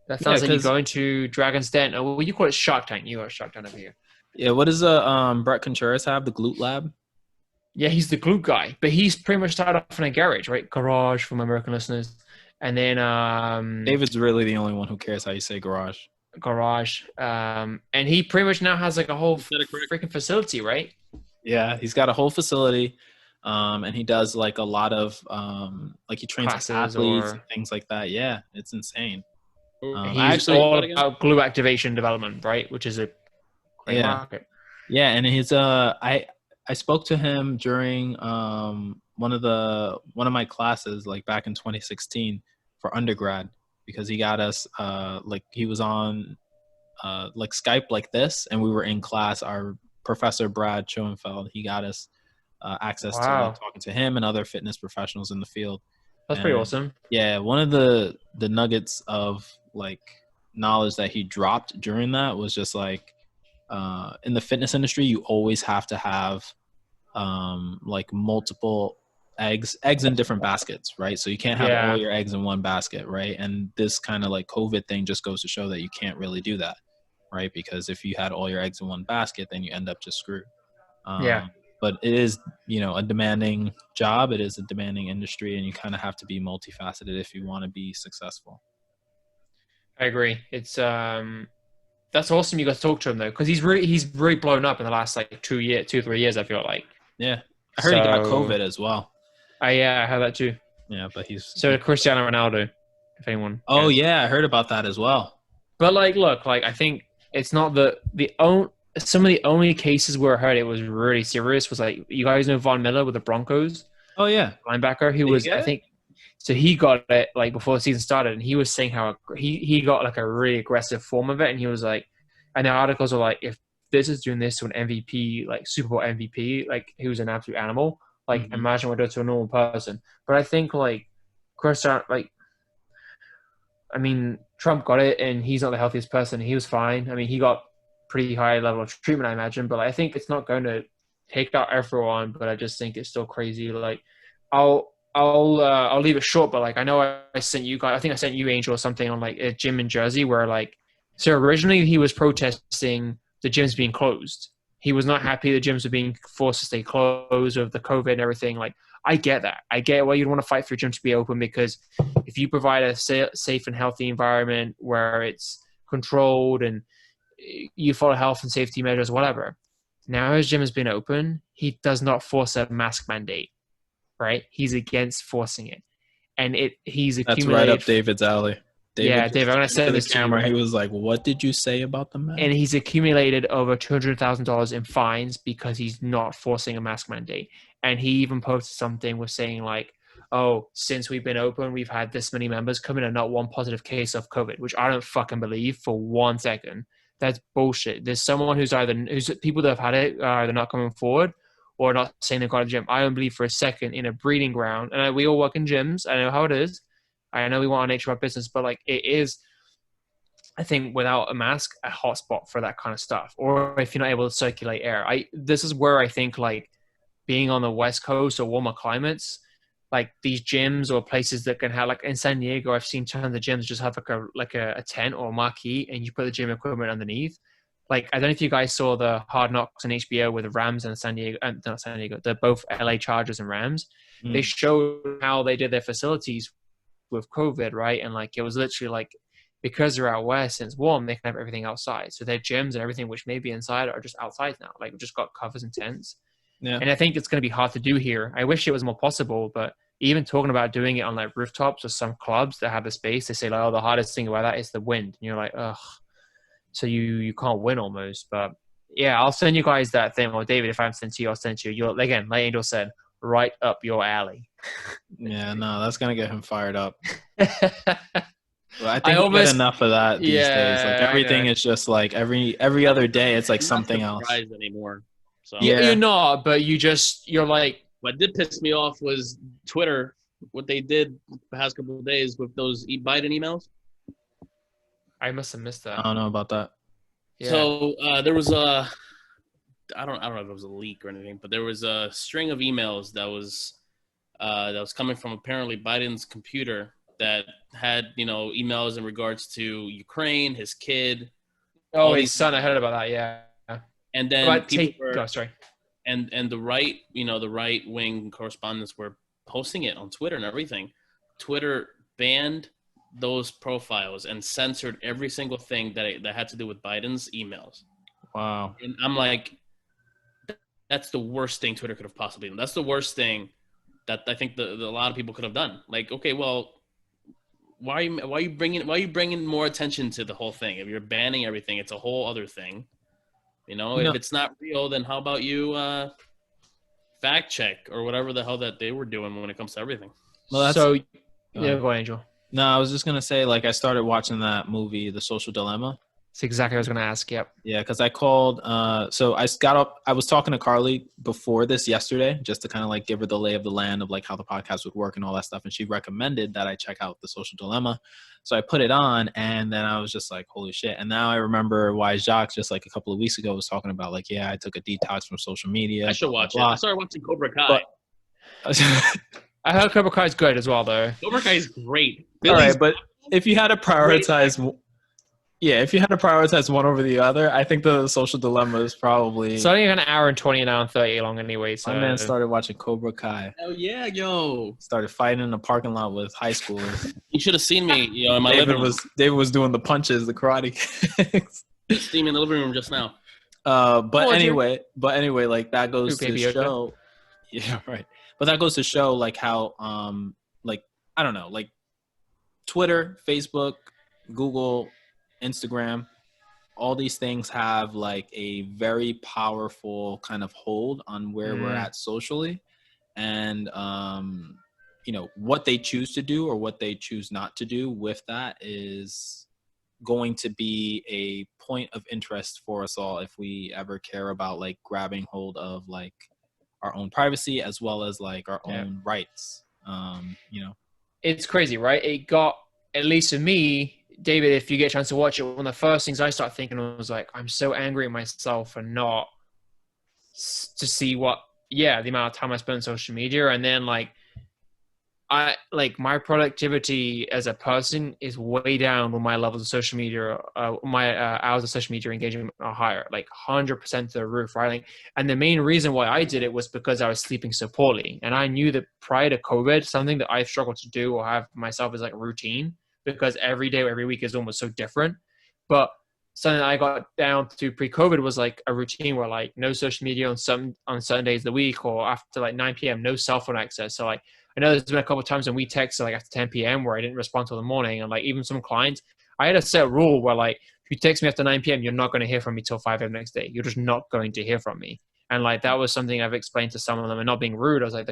That sounds like you're 'cause- going to Dragon's Den. Oh, well, you call it Shark Tank. You are Shark Tank over here. Yeah, what does Brett Contreras have? The glute lab? Yeah, he's the glue guy, but he's pretty much started off in a garage, right? Garage for my American listeners, and then David's really the only one who cares how you say garage. garage, and he pretty much now has like a whole Is that correct? freaking facility, right? Yeah, he's got a whole facility, and he does like a lot of like he trains Classes athletes or- and things like that. Yeah, it's insane. He's I actually- all about glue activation development, right? Which is a great Yeah. market. Yeah, and he's I spoke to him during one of my classes like back in 2016 for undergrad because he got us like he was on like Skype like this and we were in class. Our professor Brad Schoenfeld, he got us access to Wow. like, talking to him and other fitness professionals in the field. That's pretty And, awesome. Yeah, one of the nuggets of like knowledge that he dropped during that was just like in the fitness industry, you always have to have like multiple eggs in different baskets, right? So you can't have Yeah. all your eggs in one basket, right? And this kind of like COVID thing just goes to show that you can't really do that, right? Because if you had all your eggs in one basket, then you end up just screwed. Yeah. But it is, a demanding job. It is a demanding industry, and you kind of have to be multifaceted if you want to be successful. I agree. It's that's awesome. You got to talk to him though, because he's really blown up in the last like 3 years. I feel like. Yeah, I heard he got So- COVID as well. I heard that too. Yeah, but he's So did Cristiano Ronaldo, if anyone. Oh cares. yeah, I heard about that as well. But like, look, like I think it's not some of the only cases where I heard it was really serious was like you guys know Von Miller with the Broncos Oh yeah, linebacker who Did he was get I it? think so he got it like before the season started and he was saying how he got like a really aggressive form of it and he was like and the articles are like if this is doing this to an MVP like Super Bowl MVP like he was an absolute animal like Mhm. imagine what it does to a normal person but I think like Cristiano like I mean Trump got it and he's not the healthiest person he was fine I mean he got pretty high level of treatment I imagine but I think it's not going to take out everyone but I just think it's still crazy like I'll leave it short, but like I know I sent you guys. I think I sent you Angel or something on like a gym in Jersey where like so originally he was protesting the gyms being closed. He was not happy the gyms were being forced to stay closed with the COVID and everything. Like I get that. I get why you'd want to fight for a gym to be open because if you provide a safe and healthy environment where it's controlled and you follow health and safety measures, whatever. Now his gym has been open. He does not force a mask mandate. Right, he's against forcing it, and he's that's accumulated. right up David's alley. Yeah, just Dave, I'm gonna turned say to the this to you, camera. right? He was like, "What did you say about the mask?" And he's accumulated over $200,000 in fines because he's not forcing a mask mandate. And he even posted something with saying like, "Oh, since we've been open, we've had this many members come in and not one positive case of COVID," which I don't fucking believe for 1 second. That's bullshit. There's someone who's people that have had it are either not coming forward or not saying they've got a gym. I don't believe for a second in a breeding ground. And we all work in gyms. I know how it is. I know we want our nature of our business, but like it is, I think without a mask, a hotspot for that kind of stuff. Or if you're not able to circulate air. This is where I think like being on the West Coast or warmer climates, like these gyms or places that can have like in San Diego, I've seen tons of gyms just have like a tent or a marquee and you put the gym equipment underneath. Like, I don't know if you guys saw the Hard Knocks on HBO with the Rams and not San Diego, they're both LA Chargers and Rams. Mm. They showed how they did their facilities with COVID, right? And like, it was literally like, because they're out west and it's warm, they can have everything outside. So their gyms and everything, which may be inside, are just outside now. Like, we've just got covers and tents. Yeah. And I think it's going to be hard to do here. I wish it was more possible, but even talking about doing it on like rooftops or some clubs that have the space, they say like, oh, the hardest thing about that is the wind. And you're like, ugh. So you can't win almost, but Yeah, I'll send you guys that thing. Or David, if I haven't sent to you, I'll send you. You'll again, like Angel said, right up your alley. Yeah, no, that's gonna get him fired up. Well, I I think we get almost, enough of that these days. Like yeah, I everything know. is just like every other day, it's like I'm not something else. surprised anymore. So Yeah. You're not, but you're like, what did piss me off was Twitter, what they did the past couple of days with those Biden emails. I must have missed I that. don't know about that. Yeah. So there was a, I don't know if it was a leak or anything, but there was a string of emails that was coming from apparently Biden's computer that had emails in regards to Ukraine, his kid, Oh, all his these, son. I heard about that. Yeah. and then But people were sorry. and the right wing correspondents were posting it on Twitter and everything. Twitter banned those profiles and censored every single thing that had to do with Biden's emails. Wow. And I'm like, that's the worst thing Twitter could have possibly done. That's the worst thing that I think a lot of people could have done. Like, okay, well, why are you bringing more attention to the whole thing? If you're banning everything, it's a whole other thing. If it's not real, then how about you fact check or whatever the hell that they were doing when it comes to everything? Well, that's So, yeah, go on, Angel. no, I was just gonna say, like, I started watching that movie, The Social Dilemma. That's exactly what I was going to ask. Yep. Yeah, because I called. So I got up. I was talking to Carley before this yesterday, just to kind of like give her the lay of the land of like how the podcast would work and all that stuff. And she recommended that I check out The Social Dilemma. So I put it on, and then I was just like, "Holy shit!" And now I remember why Jacques just like a couple of weeks ago was talking about like, "Yeah, I took a detox from social media." I should watch it. I started watching Cobra Kai. But, I heard Cobra Kai is good as well, though. Cobra Kai is great. all right, but if you had to prioritize, yeah, if you had to prioritize one over the other, I think The Social Dilemma is probably. It's only an hour and 20, an hour and 30 long anyway. So My man started watching Cobra Kai. Oh yeah, yo! Started fighting in a parking lot with high schoolers. You should have seen me, in my living room. David was doing the punches, the karate kicks. Steam in the living room just now. But anyway, like that goes to Yoda. show. Yeah, right. But that goes to show like how like I don't know, like Twitter, Facebook, Google, Instagram, all these things have like a very powerful kind of hold on where we're at socially, and what they choose to do or what they choose not to do with that is going to be a point of interest for us all if we ever care about like grabbing hold of like our own privacy as well as like our own rights. It's crazy, right? It got, at least for me, David, if you get a chance to watch it, one of the first things I started thinking was like, I'm so angry at myself for not to see the amount of time I spend on social media. And then like, my productivity as a person is way down when my levels of social media, my hours of social media engagement are higher, like 100% to the roof, right? Like, and the main reason why I did it was because I was sleeping so poorly. And I knew that prior to COVID, something that I've struggled to do or have myself is like routine, because every day, every week is almost so different. But something that I got down to pre-COVID was like a routine where like no social media on certain days of the week, or after like 9 p.m., no cell phone access. So like, I know there's been a couple of times when we text like after 10 p.m. where I didn't respond till the morning. And like even some clients, I had a set rule where like, if you text me after 9 p.m., you're not going to hear from me till 5 a.m. next day. You're just not going to hear from me. And like, that was something I've explained to some of them, and not being rude. I was like,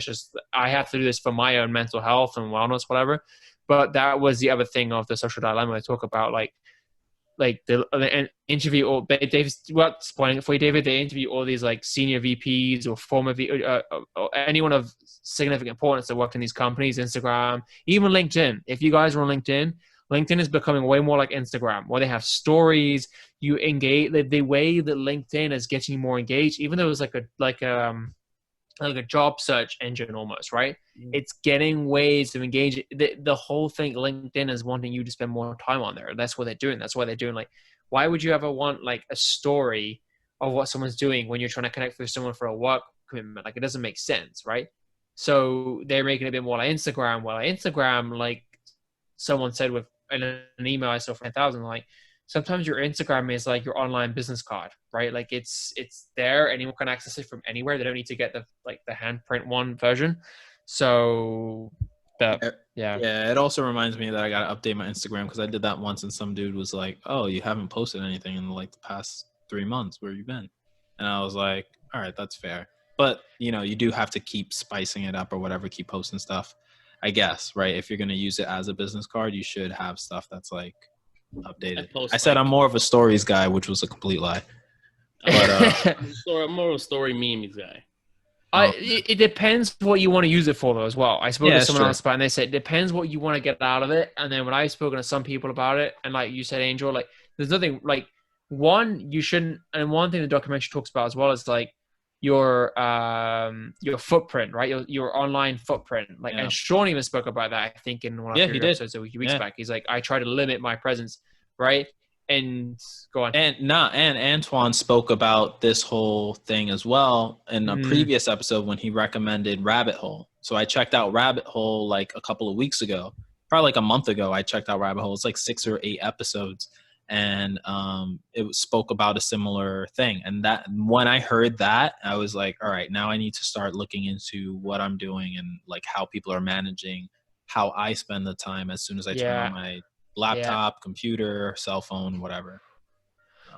I have to do this for my own mental health and wellness, whatever. But that was the other thing of the social dilemma I talk about, like the interview, or David's spoiling it for you, David. They interview all these like senior VPs or former or anyone of significant importance that worked in these companies, Instagram, even LinkedIn. If you guys are on LinkedIn is becoming way more like Instagram, where they have stories. You engage, the way that LinkedIn is getting more engaged, even though it's like a job search engine almost, right? It's getting ways to engage. The whole thing, LinkedIn is wanting you to spend more time on there. That's what they're doing. That's why they're doing, like, why would you ever want like a story of what someone's doing when you're trying to connect with someone for a work commitment? Like, it doesn't make sense, right? So they're making it a bit more like Instagram. Well, like Instagram, like someone said with an email I saw for 10,000, like, sometimes your Instagram is like your online business card, right? Like it's there. Anyone can access it from anywhere. They don't need to get the handprint one version. So yeah. It also reminds me that I got to update my Instagram, because I did that once and some dude was like, "Oh, you haven't posted anything in like the past 3 months. Where you been?" And I was like, all right, that's fair. But, you know, you do have to keep spicing it up or whatever, keep posting stuff, I guess, right? If you're going to use it as a business card, you should have stuff that's like updated. I said I'm more of a stories guy, which was a complete lie. But I'm more of a story memes guy. It depends what you want to use it for, though, as well. I spoke to someone else about it, and they said it depends what you want to get out of it. And then when I've spoken to some people about it, and like you said, Angel, like there's nothing like you shouldn't. And one thing the documentary talks about as well is like your footprint, right? Your online footprint. Like, and Sean even spoke about that, I think, in one of your episodes a few weeks back. He's like, I try to limit my presence, right? And go on. And Antoine spoke about this whole thing as well in a previous episode when he recommended Rabbit Hole. So I checked out Rabbit Hole like a couple of weeks ago, probably like a month ago. I checked out Rabbit Hole. It's like 6 or 8 episodes, and it spoke about a similar thing. And that when I heard that, I was like, all right, now I need to start looking into what I'm doing and like how people are managing how I spend the time as soon as I turn on my laptop, computer, cell phone, whatever.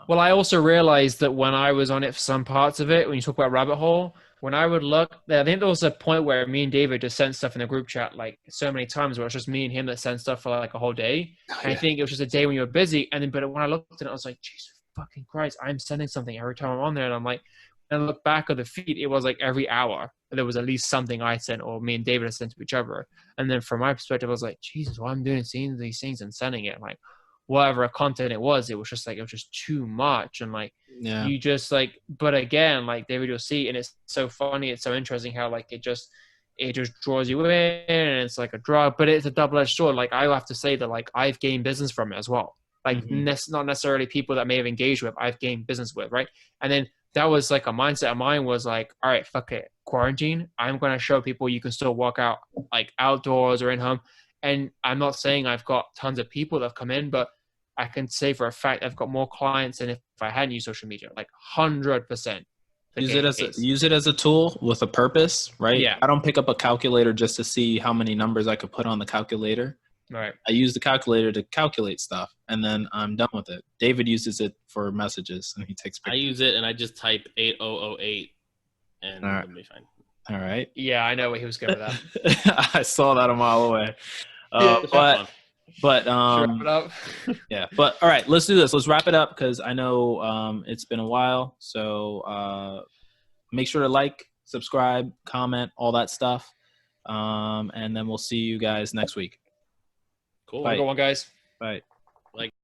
Well, I also realized that when I was on it for some parts of it, when you talk about Rabbit Hole, when I would look, I think there was a point where me and David just sent stuff in the group chat like so many times where it's just me and him that sent stuff for like a whole day. And I think it was just a day when you were busy. And then, but when I looked at it, I was like, Jesus fucking Christ, I'm sending something every time I'm on there. And I'm like, and I look back at the feed, it was like every hour there was at least something I sent or me and David had sent to each other. And then from my perspective, I was like, Jesus, what I'm doing, seeing these things and sending it. Like, whatever content it was just like, it was just too much. And like, you just like, but again, like David, you'll see, and it's so funny. It's so interesting how like, it just draws you in and it's like a drug, but it's a double-edged sword. Like I have to say that like I've gained business from it as well. Like not necessarily people that may have engaged with, I've gained business with. Right. And then that was like a mindset of mine was like, all right, fuck it. Quarantine. I'm going to show people you can still walk out like outdoors or in home. And I'm not saying I've got tons of people that have come in, but I can say for a fact I've got more clients than if I hadn't used social media, like 100%. Use it as a tool with a purpose, right? Yeah. I don't pick up a calculator just to see how many numbers I could put on the calculator. Right. I use the calculator to calculate stuff, and then I'm done with it. David uses it for messages, and he takes pictures. I use it, and I just type 8008, and it'll be fine. All right. Yeah, I know what he was going with that. I saw that a mile away. But wrap it up. Yeah, but all right, let's do this. Let's wrap it up because I know it's been a while. So make sure to like, subscribe, comment, all that stuff, and then we'll see you guys next week. Cool. Have a good one, guys. Bye.